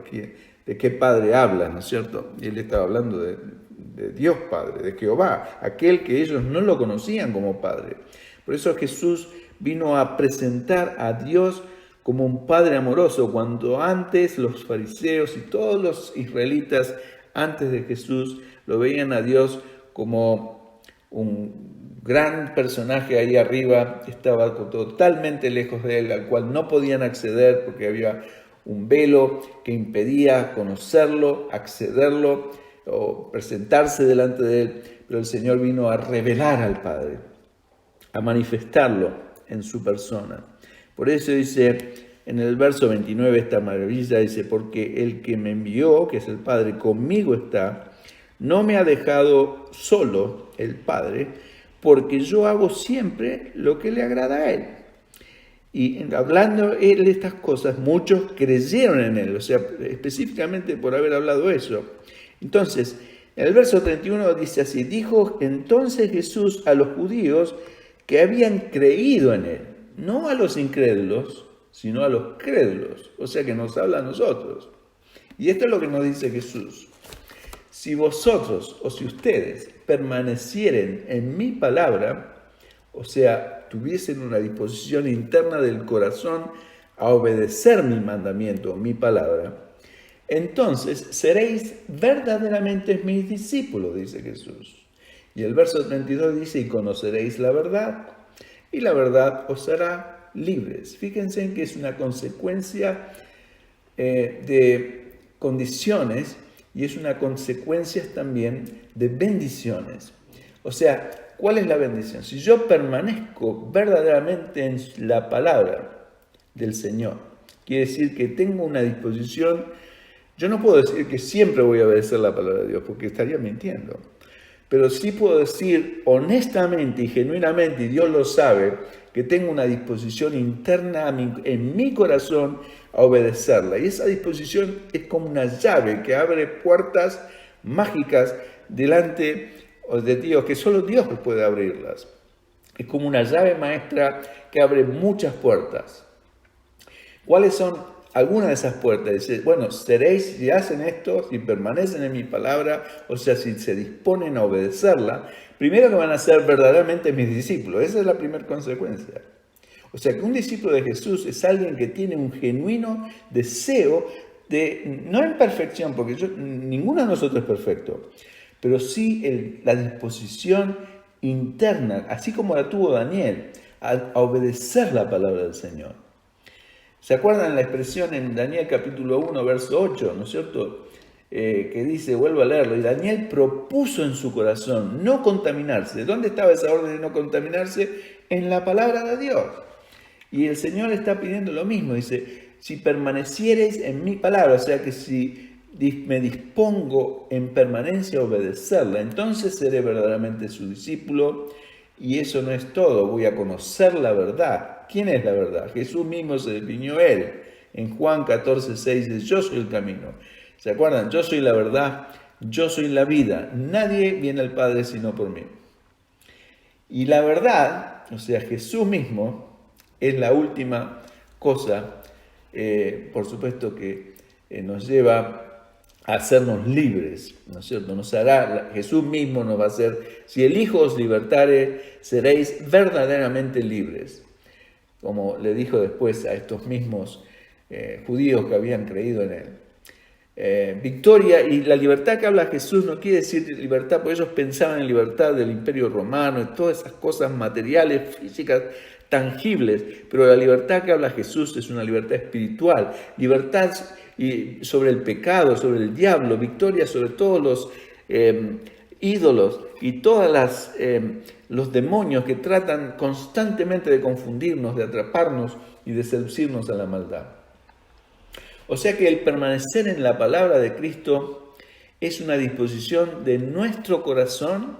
de qué Padre habla, ¿no es cierto? Y Él estaba hablando de Dios Padre, de Jehová, aquel que ellos no lo conocían como Padre. Por eso Jesús vino a presentar a Dios como un Padre amoroso, cuando antes los fariseos y todos los israelitas antes de Jesús lo veían a Dios como un gran personaje ahí arriba, estaba totalmente lejos de Él, al cual no podían acceder porque había un velo que impedía conocerlo, accederlo o presentarse delante de Él. Pero el Señor vino a revelar al Padre, a manifestarlo en su persona. Por eso dice en el verso 29 esta maravilla, dice, porque el que me envió, que es el Padre, conmigo está, no me ha dejado solo el Padre, porque yo hago siempre lo que le agrada a Él. Y hablando Él de estas cosas, muchos creyeron en Él, o sea, específicamente por haber hablado eso. Entonces, en el verso 31 dice así, dijo entonces Jesús a los judíos que habían creído en Él, no a los incrédulos, sino a los crédulos, o sea que nos habla a nosotros. Y esto es lo que nos dice Jesús. Si vosotros o si ustedes permanecieren en mi palabra, o sea, tuviesen una disposición interna del corazón a obedecer mi mandamiento, mi palabra, entonces seréis verdaderamente mis discípulos, dice Jesús. Y el verso 32 dice, y conoceréis la verdad, y la verdad os hará libres. Fíjense en que es una consecuencia de condiciones y es una consecuencia también de bendiciones. O sea, ¿cuál es la bendición? Si yo permanezco verdaderamente en la palabra del Señor, Quiere decir que tengo una disposición. Yo no puedo decir que siempre voy a obedecer la palabra de Dios, porque estaría mintiendo. Pero sí puedo decir honestamente y genuinamente, y Dios lo sabe, que tengo una disposición interna en mi corazón a obedecerla. Y esa disposición es como una llave que abre puertas mágicas delante de Dios, que solo Dios puede abrirlas. Es como una llave maestra que abre muchas puertas. ¿Cuáles son algunas de esas puertas? Dice, bueno, seréis, si hacen esto, si permanecen en mi palabra, o sea, si se disponen a obedecerla, primero que van a ser verdaderamente mis discípulos. Esa es la primera consecuencia. O sea, que un discípulo de Jesús es alguien que tiene un genuino deseo de, no en perfección, porque ninguno de nosotros es perfecto, pero sí la disposición interna, así como la tuvo Daniel, a obedecer la palabra del Señor. ¿Se acuerdan la expresión en Daniel capítulo 1, verso 8, ¿no es cierto? Que dice, vuelvo a leerlo, y Daniel propuso en su corazón no contaminarse. ¿Dónde estaba esa orden de no contaminarse? En la palabra de Dios. Y el Señor está pidiendo lo mismo, dice, si permaneciereis en mi palabra, o sea que si me dispongo en permanencia a obedecerla, entonces seré verdaderamente su discípulo. Y eso no es todo, voy a conocer la verdad. ¿Quién es la verdad? Jesús mismo se definió él. En Juan 14:6 dice, yo soy el camino. ¿Se acuerdan? Yo soy la verdad, yo soy la vida. Nadie viene al Padre sino por mí. Y la verdad, o sea, Jesús mismo, es la última cosa, por supuesto que nos lleva a hacernos libres, ¿no es cierto? Jesús mismo nos va a hacer, si el Hijo os libertare, seréis verdaderamente libres. Como le dijo después a estos mismos judíos que habían creído en él. Victoria y la libertad que habla Jesús no quiere decir libertad, porque ellos pensaban en libertad del Imperio Romano y todas esas cosas materiales, físicas, tangibles, pero la libertad que habla Jesús es una libertad espiritual, libertad sobre el pecado, sobre el diablo, victoria sobre todos los ídolos y todos los demonios que tratan constantemente de confundirnos, de atraparnos y de seducirnos a la maldad. O sea que el permanecer en la palabra de Cristo es una disposición de nuestro corazón,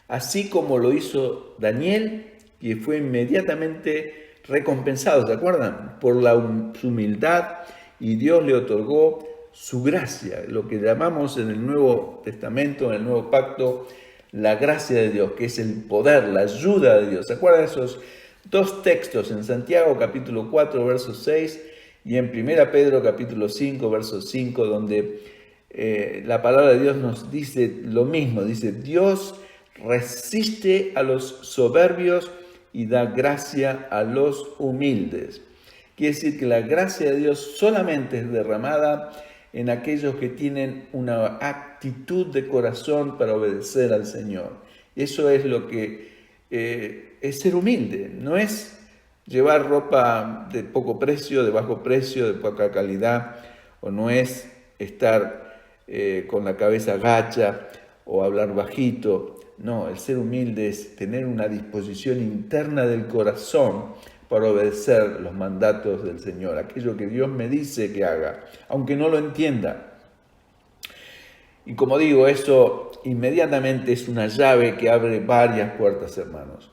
así como lo hizo Daniel, y fue inmediatamente recompensado, ¿se acuerdan? Por su humildad, y Dios le otorgó su gracia, lo que llamamos en el Nuevo Testamento, en el Nuevo Pacto, la gracia de Dios, que es el poder, la ayuda de Dios. ¿Se acuerdan de esos dos textos en Santiago capítulo 4, verso 6 y en 1 Pedro capítulo 5, verso 5, donde la palabra de Dios nos dice lo mismo? Dice, Dios resiste a los soberbios y da gracia a los humildes. Quiere decir que la gracia de Dios solamente es derramada en aquellos que tienen una actitud de corazón para obedecer al Señor. Eso es lo que es ser humilde. No es llevar ropa de poco precio, de bajo precio, de poca calidad, o no es estar con la cabeza gacha o hablar bajito. No, el ser humilde es tener una disposición interna del corazón para obedecer los mandatos del Señor, aquello que Dios me dice que haga, aunque no lo entienda. Y como digo, eso inmediatamente es una llave que abre varias puertas, hermanos.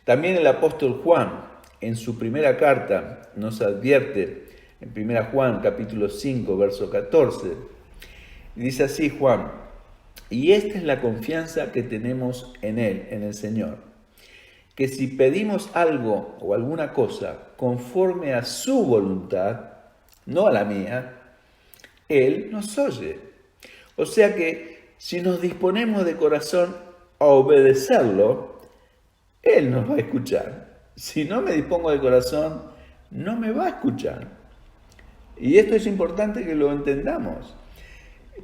También el apóstol Juan, en su primera carta, nos advierte, en 1 Juan capítulo 5, verso 14, dice así Juan, y esta es la confianza que tenemos en Él, en el Señor, que si pedimos algo o alguna cosa conforme a su voluntad, no a la mía, Él nos oye. O sea que si nos disponemos de corazón a obedecerlo, Él nos va a escuchar. Si no me dispongo de corazón, no me va a escuchar. Y esto es importante que lo entendamos.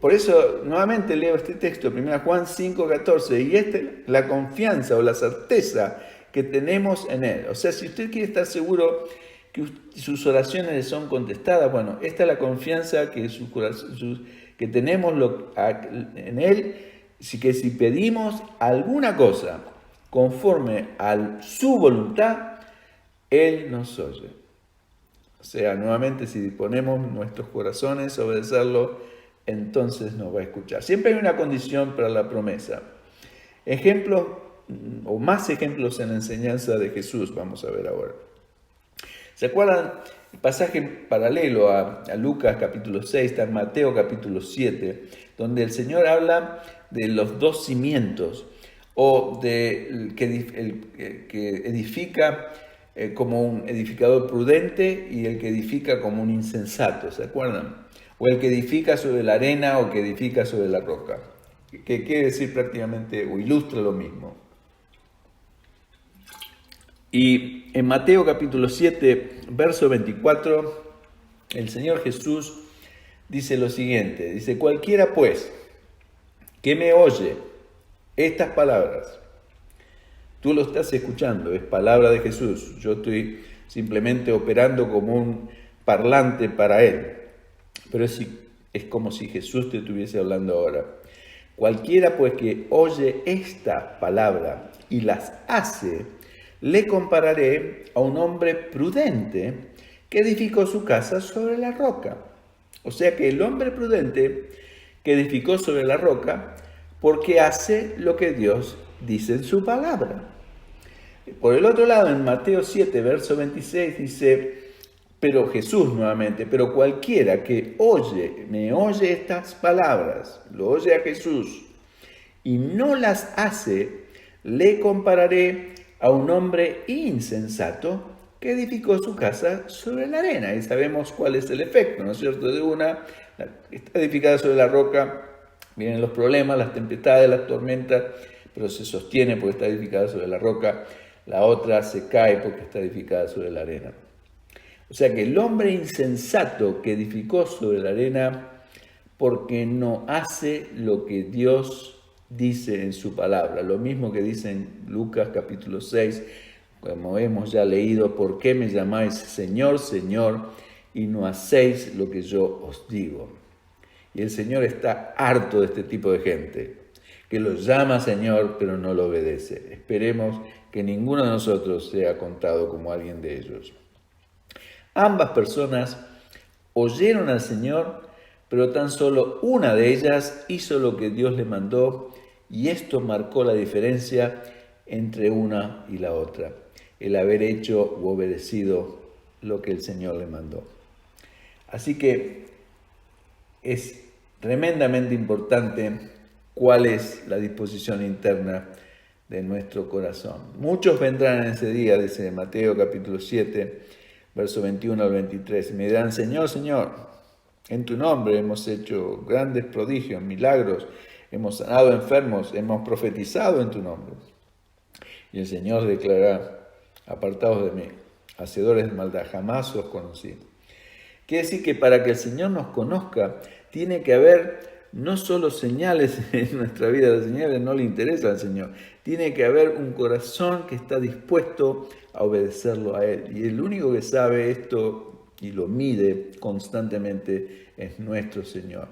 Por eso, nuevamente leo este texto, 1 Juan 5:14, y esta es la confianza o la certeza que tenemos en Él. O sea, si usted quiere estar seguro que sus oraciones le son contestadas, bueno, esta es la confianza que, que tenemos en Él, que si pedimos alguna cosa conforme a su voluntad, Él nos oye. O sea, nuevamente, si disponemos nuestros corazones a obedecerlo, entonces nos va a escuchar. Siempre hay una condición para la promesa. Ejemplos, o más ejemplos en la enseñanza de Jesús, vamos a ver ahora. ¿Se acuerdan? El pasaje paralelo a Lucas capítulo 6, está en Mateo capítulo 7, donde el Señor habla de los dos cimientos, o del que edifica como un edificador prudente y el que edifica como un insensato, ¿se acuerdan? O el que edifica sobre la arena o que edifica sobre la roca, que quiere decir prácticamente o ilustra lo mismo. Y en Mateo capítulo 7, verso 24, el Señor Jesús dice lo siguiente, dice: cualquiera pues que me oye estas palabras, tú lo estás escuchando, es palabra de Jesús, yo estoy simplemente operando como un parlante para Él, pero es como si Jesús te estuviese hablando ahora. Cualquiera pues que oye esta palabra y las hace, le compararé a un hombre prudente que edificó su casa sobre la roca. O sea que el hombre prudente que edificó sobre la roca, porque hace lo que Dios dice en su palabra. Por el otro lado, en Mateo 7, verso 26, dice, pero Jesús nuevamente, pero cualquiera que me oye estas palabras, lo oye a Jesús, y no las hace, le compararé a un hombre insensato que edificó su casa sobre la arena. Y sabemos cuál es el efecto, ¿no es cierto? De una, está edificada sobre la roca, vienen los problemas, las tempestades, las tormentas, pero se sostiene porque está edificada sobre la roca. La otra se cae porque está edificada sobre la arena. O sea que el hombre insensato que edificó sobre la arena, porque no hace lo que Dios dice en su palabra. Lo mismo que dice en Lucas capítulo 6, como hemos ya leído: ¿por qué me llamáis Señor, Señor, y no hacéis lo que yo os digo? Y el Señor está harto de este tipo de gente, que lo llama Señor, pero no lo obedece. Esperemos que ninguno de nosotros sea contado como alguien de ellos. Ambas personas oyeron al Señor, pero tan solo una de ellas hizo lo que Dios le mandó, y esto marcó la diferencia entre una y la otra, el haber hecho u obedecido lo que el Señor le mandó. Así que es tremendamente importante cuál es la disposición interna de nuestro corazón. Muchos vendrán en ese día, dice Mateo capítulo 7, verso 21 al 23, y me dirán: Señor, Señor, en tu nombre hemos hecho grandes prodigios, milagros, hemos sanado enfermos, hemos profetizado en tu nombre. Y el Señor declarará: apartaos de mí, hacedores de maldad, jamás os conocí. Quiere decir que para que el Señor nos conozca, tiene que haber no solo señales en nuestra vida, las señales no le interesan al Señor, tiene que haber un corazón que está dispuesto a obedecerlo a Él. Y el único que sabe esto y lo mide constantemente es nuestro Señor.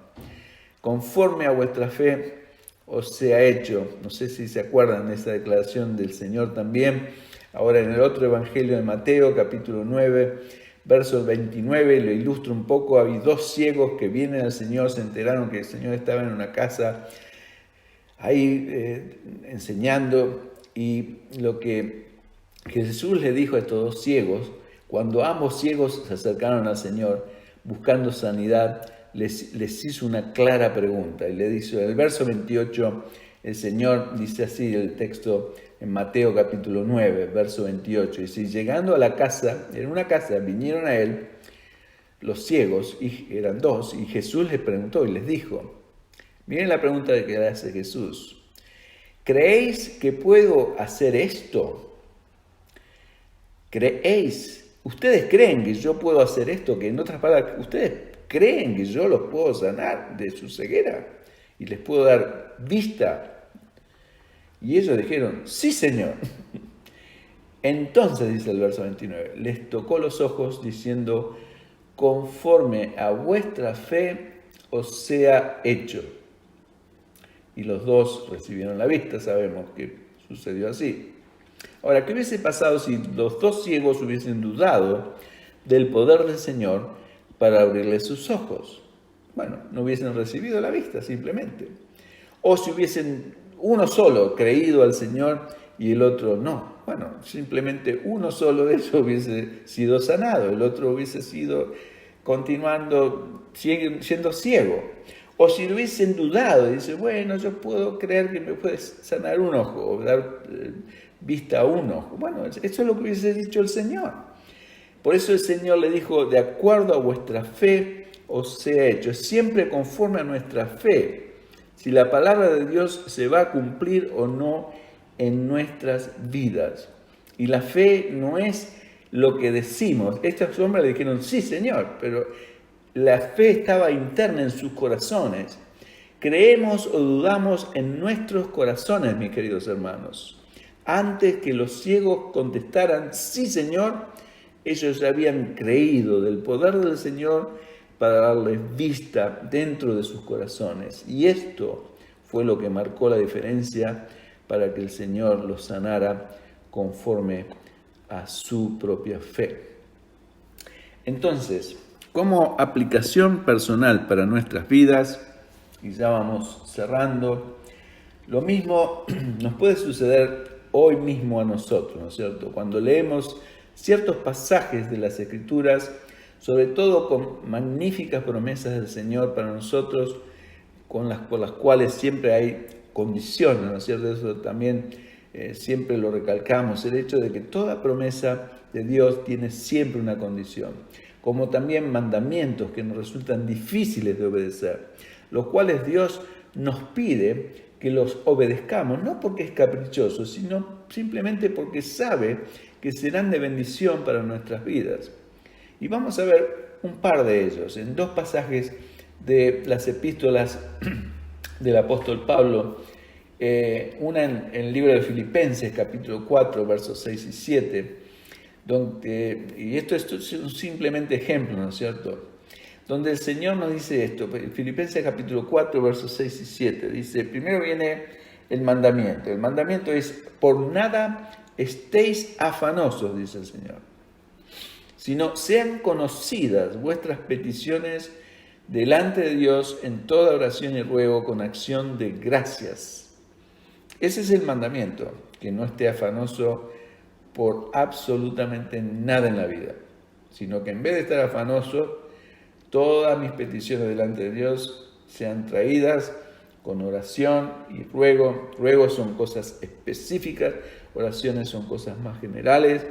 Conforme a vuestra fe os sea hecho. No sé si se acuerdan de esa declaración del Señor también. Ahora en el otro evangelio de Mateo, capítulo 9, verso 29, lo ilustro un poco. Había dos ciegos que vienen al Señor, se enteraron que el Señor estaba en una casa ahí enseñando, y lo que Jesús le dijo a estos dos ciegos, cuando ambos ciegos se acercaron al Señor buscando sanidad, les hizo una clara pregunta, y le dice, en el verso 28, el Señor dice así, el texto en Mateo capítulo 9, verso 28, dice: llegando a la casa, en una casa vinieron a él los ciegos, y eran dos, y Jesús les preguntó y les dijo, miren la pregunta que le hace Jesús: ¿creéis que puedo hacer esto? ¿Creéis? ¿Ustedes creen que yo puedo hacer esto? Que en otras palabras, ¿ustedes creen que yo los puedo sanar de su ceguera y les puedo dar vista? Y ellos dijeron: sí, Señor. Entonces, dice el verso 29, les tocó los ojos diciendo: conforme a vuestra fe os sea hecho. Y los dos recibieron la vista, sabemos que sucedió así. Ahora, ¿qué hubiese pasado si los dos ciegos hubiesen dudado del poder del Señor para abrirles sus ojos. Bueno, no hubiesen recibido la vista simplemente. O si hubiesen uno solo creído al Señor y el otro no. Bueno, simplemente uno solo de ellos hubiese sido sanado, el otro hubiese sido continuando siendo ciego. O si lo hubiesen dudado y dice, bueno, yo puedo creer que me puedes sanar un ojo o dar vista a un ojo. Bueno, eso es lo que hubiese dicho el Señor. Por eso el Señor le dijo, de acuerdo a vuestra fe os sea hecho, siempre conforme a nuestra fe, si la palabra de Dios se va a cumplir o no en nuestras vidas. Y la fe no es lo que decimos. Estos hombres le dijeron, sí, Señor, pero la fe estaba interna en sus corazones. Creemos o dudamos en nuestros corazones, mis queridos hermanos. Antes que los ciegos contestaran, sí, Señor, ellos ya habían creído del poder del Señor para darles vista dentro de sus corazones. Y esto fue lo que marcó la diferencia para que el Señor los sanara conforme a su propia fe. Entonces, como aplicación personal para nuestras vidas, y ya vamos cerrando, lo mismo nos puede suceder hoy mismo a nosotros, ¿no es cierto? Cuando leemos ciertos pasajes de las Escrituras, sobre todo con magníficas promesas del Señor para nosotros, por las cuales siempre hay condiciones, ¿no es cierto? Eso también siempre lo recalcamos, el hecho de que toda promesa de Dios tiene siempre una condición, como también mandamientos que nos resultan difíciles de obedecer, los cuales Dios nos pide que los obedezcamos, no porque es caprichoso, sino simplemente porque sabe que serán de bendición para nuestras vidas. Y vamos a ver un par de ellos, en dos pasajes de las epístolas del apóstol Pablo, una en el libro de Filipenses, capítulo 4, versos 6 y 7, y esto es simplemente ejemplo, ¿no es cierto? Donde el Señor nos dice esto, Filipenses capítulo 4, versos 6 y 7, dice, primero viene el mandamiento es, por nada estéis afanosos, dice el Señor, sino sean conocidas vuestras peticiones delante de Dios en toda oración y ruego con acción de gracias. Ese es el mandamiento, que no esté afanoso por absolutamente nada en la vida, sino que en vez de estar afanoso, todas mis peticiones delante de Dios sean traídas con oración y ruego. Ruego son cosas específicas, oraciones son cosas más generales,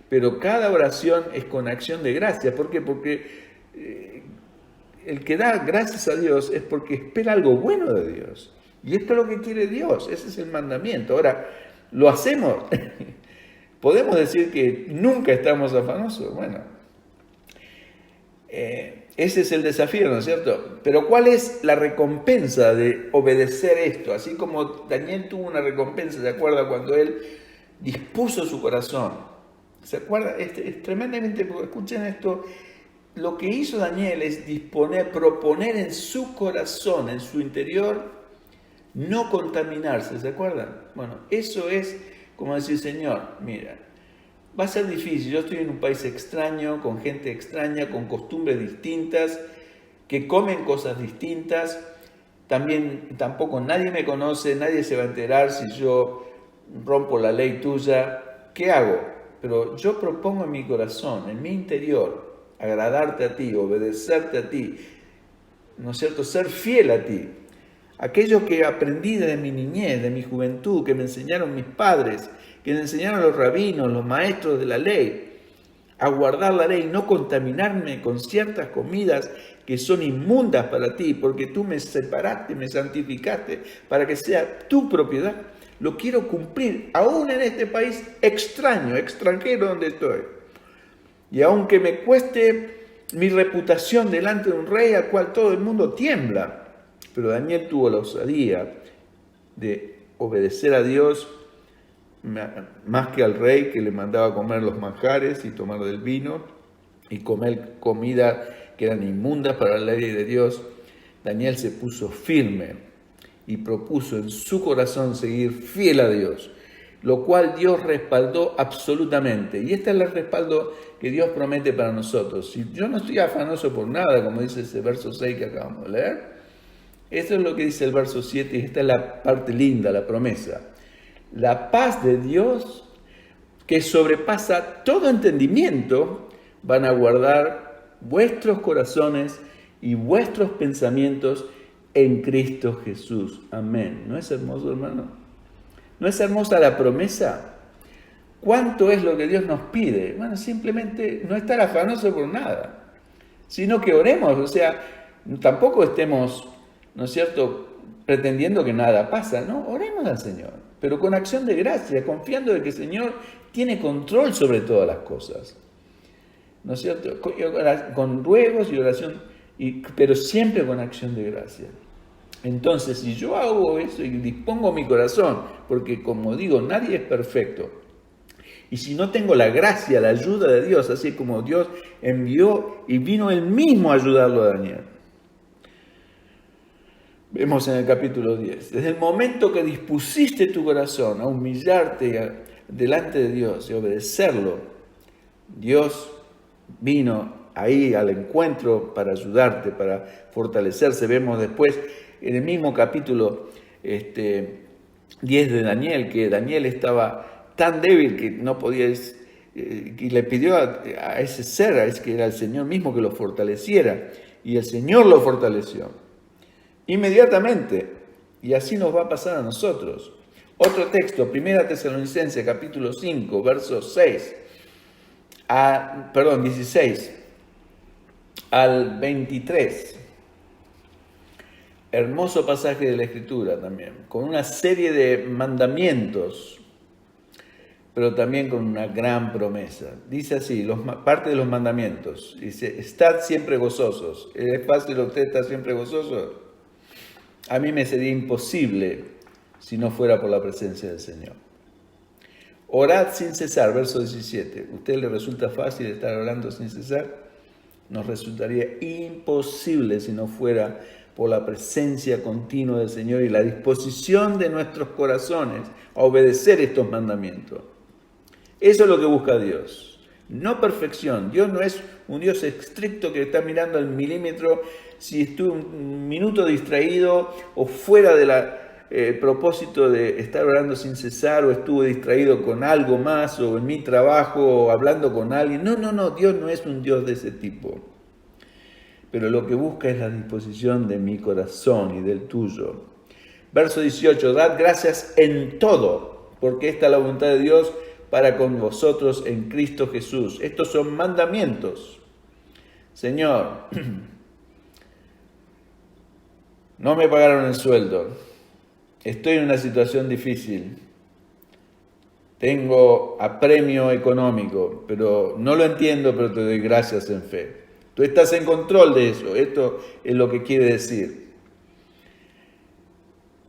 pero cada oración es con acción de gracia. ¿Por qué? Porque el que da gracias a Dios es porque espera algo bueno de Dios. Y esto es lo que quiere Dios, ese es el mandamiento. Ahora, ¿lo hacemos? ¿Podemos decir que nunca estamos afanosos? Bueno, ese es el desafío, ¿no es cierto? Pero ¿cuál es la recompensa de obedecer esto? Así como Daniel tuvo una recompensa, ¿se acuerda? Cuando él dispuso su corazón. ¿Se acuerda? Es tremendamente, escuchen esto, lo que hizo Daniel es proponer en su corazón, en su interior, no contaminarse, ¿se acuerdan? Bueno, eso es como decir, Señor, mira, va a ser difícil, yo estoy en un país extraño, con gente extraña, con costumbres distintas, que comen cosas distintas, tampoco nadie me conoce, nadie se va a enterar si yo rompo la ley tuya, ¿qué hago? Pero yo propongo en mi corazón, en mi interior, agradarte a ti, obedecerte a ti, ¿no es cierto? Ser fiel a ti. Aquello que aprendí desde mi niñez, de mi juventud, que me enseñaron mis padres, que me enseñaron los rabinos, los maestros de la ley, a guardar la ley, no contaminarme con ciertas comidas que son inmundas para ti, porque tú me separaste, me santificaste, para que sea tu propiedad. Lo quiero cumplir, aún en este país extranjero donde estoy. Y aunque me cueste mi reputación delante de un rey al cual todo el mundo tiembla, pero Daniel tuvo la osadía de obedecer a Dios más que al rey que le mandaba comer los manjares y tomar del vino y comer comida que eran inmundas para la ley de Dios. Daniel se puso firme y propuso en su corazón seguir fiel a Dios. lo cual Dios respaldó absolutamente. Y este es el respaldo que Dios promete para nosotros. Si yo no estoy afanoso por nada, como dice ese verso 6 que acabamos de leer, esto es lo que dice el verso 7 y esta es la parte linda, la promesa. La paz de Dios, que sobrepasa todo entendimiento, van a guardar vuestros corazones y vuestros pensamientos en Cristo Jesús. Amén. ¿No es hermoso, hermano? ¿No es hermosa la promesa? ¿Cuánto es lo que Dios nos pide? Bueno, simplemente no estar afanoso por nada, sino que oremos. O sea, tampoco estemos, ¿no es cierto?, pretendiendo que nada pasa. No, oremos al Señor, pero con acción de gracia, confiando de que el Señor tiene control sobre todas las cosas. ¿No es cierto? Con ruegos y oración, pero siempre con acción de gracia. Entonces, si yo hago eso y dispongo mi corazón, porque como digo, nadie es perfecto, y si no tengo la gracia, la ayuda de Dios, así como Dios envió y vino Él mismo a ayudarlo a Daniel. Vemos en el capítulo 10, desde el momento que dispusiste tu corazón a humillarte delante de Dios y obedecerlo, Dios vino ahí al encuentro para ayudarte, para fortalecerse. Vemos después en el mismo capítulo 10 de Daniel, que Daniel estaba tan débil que no podía, y le pidió a ese ser, a ese que era el Señor mismo, que lo fortaleciera, y el Señor lo fortaleció inmediatamente, y así nos va a pasar a nosotros. Otro texto, 1 Tesalonicenses, capítulo 5, verso 16 al 23. Hermoso pasaje de la Escritura también, con una serie de mandamientos, pero también con una gran promesa. Dice así, parte de los mandamientos, dice, estad siempre gozosos. ¿Es fácil usted estar siempre gozoso? A mí me sería imposible si no fuera por la presencia del Señor. Orad sin cesar, verso 17. ¿A usted le resulta fácil estar orando sin cesar? Nos resultaría imposible si no fuera por la presencia continua del Señor y la disposición de nuestros corazones a obedecer estos mandamientos. Eso es lo que busca Dios, no perfección. Dios no es un Dios estricto que está mirando al milímetro si estuve un minuto distraído o fuera del propósito de estar orando sin cesar, o estuve distraído con algo más, o en mi trabajo, o hablando con alguien. No, Dios no es un Dios de ese tipo. Pero lo que busca es la disposición de mi corazón y del tuyo. Verso 18, dad gracias en todo, porque esta es la voluntad de Dios para con vosotros en Cristo Jesús. Estos son mandamientos. Señor, no me pagaron el sueldo, estoy en una situación difícil, tengo apremio económico, pero no lo entiendo, pero te doy gracias en fe. Tú estás en control de eso. Esto es lo que quiere decir.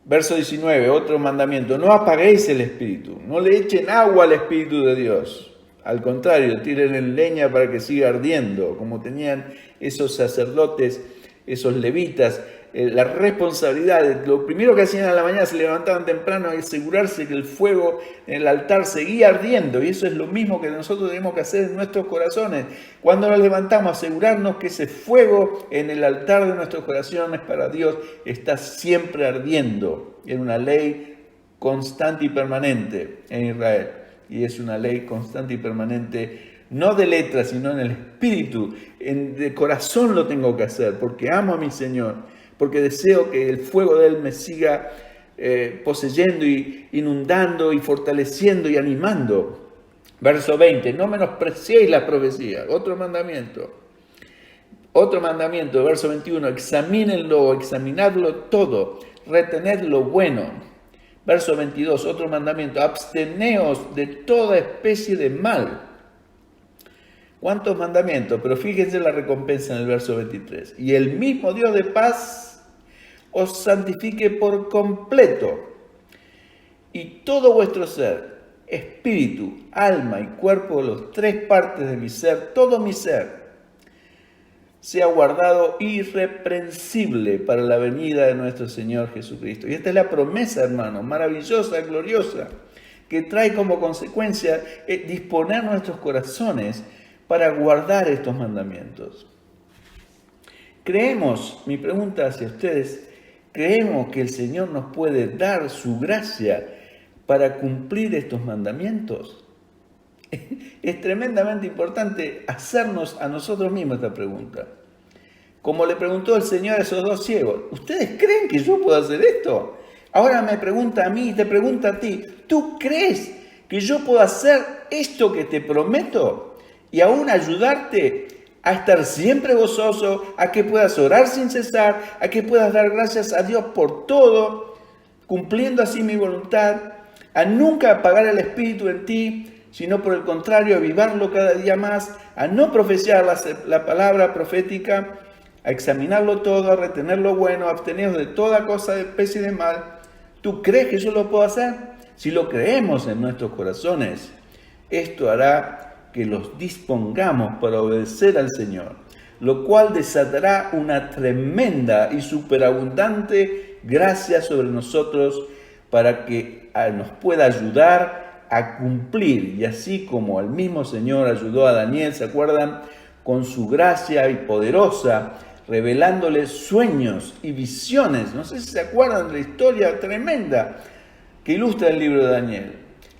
Verso 19, otro mandamiento. No apaguéis el espíritu. No le echen agua al espíritu de Dios. Al contrario, tírenle leña para que siga ardiendo, como tenían esos sacerdotes, esos levitas. La responsabilidad, lo primero que hacían a la mañana, se levantaban temprano y asegurarse que el fuego en el altar seguía ardiendo, y eso es lo mismo que nosotros tenemos que hacer en nuestros corazones. Cuando nos levantamos, asegurarnos que ese fuego en el altar de nuestros corazones para Dios está siempre ardiendo. Es una ley constante y permanente en Israel, y es una ley constante y permanente, no de letra, sino en el espíritu, de corazón lo tengo que hacer, porque amo a mi Señor, porque deseo que el fuego de Él me siga poseyendo y inundando y fortaleciendo y animando. Verso 20, no menospreciéis la profecía. Otro mandamiento, verso 21, examinadlo todo, retened lo bueno. Verso 22, otro mandamiento, absteneos de toda especie de mal. ¿Cuántos mandamientos? Pero fíjense la recompensa en el verso 23. Y el mismo Dios de paz os santifique por completo, y todo vuestro ser, espíritu, alma y cuerpo, las tres partes de mi ser, todo mi ser, sea guardado irreprensible para la venida de nuestro Señor Jesucristo. Y esta es la promesa, hermano, maravillosa, gloriosa, que trae como consecuencia disponer nuestros corazones para guardar estos mandamientos. Creemos, mi pregunta hacia ustedes, creemos que el Señor nos puede dar su gracia para cumplir estos mandamientos. Es tremendamente importante hacernos a nosotros mismos esta pregunta. Como le preguntó el Señor a esos dos ciegos, ¿ustedes creen que yo puedo hacer esto? Ahora me pregunta a mí y te pregunta a ti, ¿tú crees que yo puedo hacer esto que te prometo y aún ayudarte a estar siempre gozoso, a que puedas orar sin cesar, a que puedas dar gracias a Dios por todo, cumpliendo así mi voluntad, a nunca apagar el Espíritu en ti, sino por el contrario, avivarlo cada día más, a no profesar la palabra profética, a examinarlo todo, a retener lo bueno, a absteneros de toda cosa de especie de mal? ¿Tú crees que yo lo puedo hacer? Si lo creemos en nuestros corazones, esto hará que los dispongamos para obedecer al Señor, lo cual desatará una tremenda y superabundante gracia sobre nosotros para que nos pueda ayudar a cumplir, y así como el mismo Señor ayudó a Daniel, ¿se acuerdan? Con su gracia y poderosa, revelándole sueños y visiones. No sé si se acuerdan de la historia tremenda que ilustra el libro de Daniel.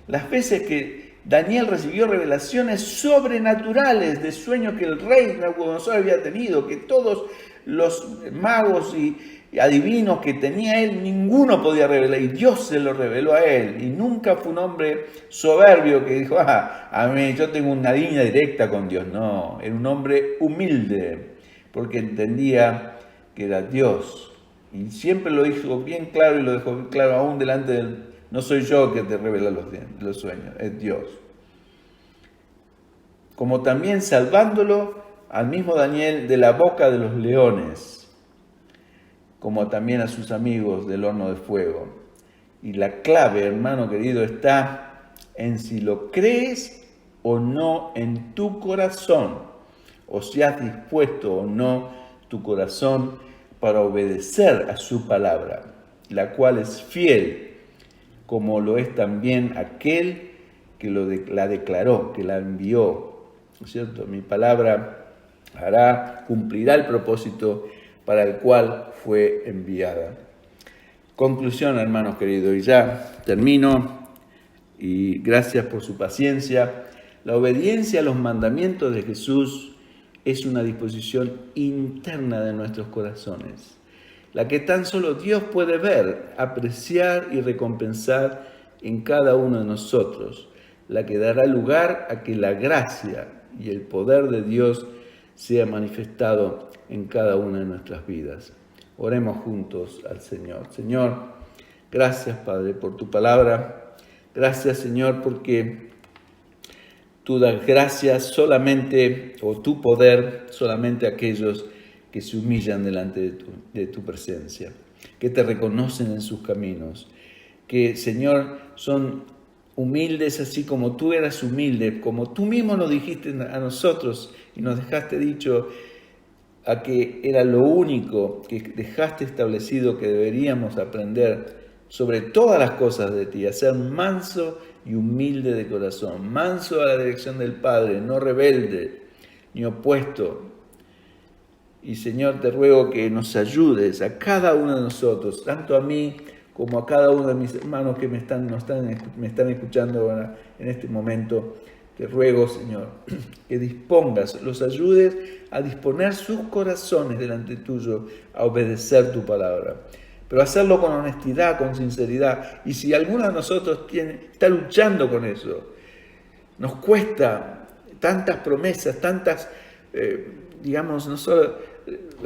Las veces que Daniel recibió revelaciones sobrenaturales de sueños que el rey Nabucodonosor había tenido, que todos los magos y adivinos que tenía él, ninguno podía revelar, y Dios se lo reveló a él. Y nunca fue un hombre soberbio que dijo, a mí yo tengo una línea directa con Dios. No, era un hombre humilde, porque entendía que era Dios. Y siempre lo dijo bien claro, y lo dejó bien claro aún delante del... No soy yo que te revela los sueños, es Dios. Como también salvándolo al mismo Daniel de la boca de los leones, como también a sus amigos del horno de fuego. Y la clave, hermano querido, está en si lo crees o no en tu corazón, o si has dispuesto o no tu corazón para obedecer a su palabra, la cual es fiel, como lo es también aquel que la declaró, que la envió, ¿no es cierto? Mi palabra cumplirá el propósito para el cual fue enviada. Conclusión, hermanos queridos, y ya termino, y gracias por su paciencia. La obediencia a los mandamientos de Jesús es una disposición interna de nuestros corazones, la que tan solo Dios puede ver, apreciar y recompensar en cada uno de nosotros, la que dará lugar a que la gracia y el poder de Dios sea manifestado en cada una de nuestras vidas. Oremos juntos al Señor. Señor, gracias, Padre, por tu palabra. Gracias, Señor, porque tú das gracias solamente, o tu poder solamente a aquellos que se humillan delante de tu presencia, que te reconocen en sus caminos, que, Señor, son humildes así como tú eras humilde, como tú mismo nos dijiste a nosotros y nos dejaste dicho a que era lo único que dejaste establecido que deberíamos aprender sobre todas las cosas de ti, a ser manso y humilde de corazón, manso a la dirección del Padre, no rebelde ni opuesto. Y Señor, te ruego que nos ayudes a cada uno de nosotros, tanto a mí como a cada uno de mis hermanos que me están escuchando ahora en este momento. Te ruego, Señor, que dispongas, los ayudes a disponer sus corazones delante tuyo, a obedecer tu palabra. Pero hacerlo con honestidad, con sinceridad. Y si alguno de nosotros está luchando con eso, nos cuesta tantas promesas, no solo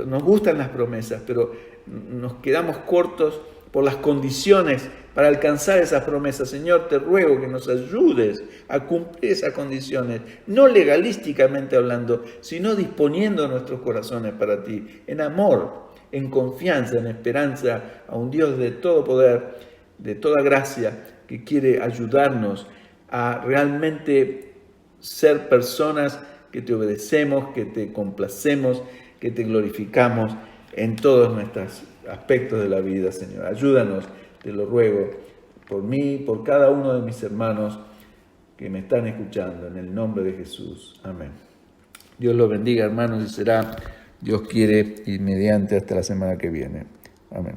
nos gustan las promesas, pero nos quedamos cortos por las condiciones para alcanzar esas promesas. Señor, te ruego que nos ayudes a cumplir esas condiciones, no legalísticamente hablando, sino disponiendo nuestros corazones para ti, en amor, en confianza, en esperanza a un Dios de todo poder, de toda gracia, que quiere ayudarnos a realmente ser personas que te obedecemos, que te complacemos, que te glorificamos en todos nuestros aspectos de la vida, Señor. Ayúdanos, te lo ruego, por mí, por cada uno de mis hermanos que me están escuchando, en el nombre de Jesús. Amén. Dios los bendiga, hermanos, y será, Dios quiere, y mediante hasta la semana que viene. Amén.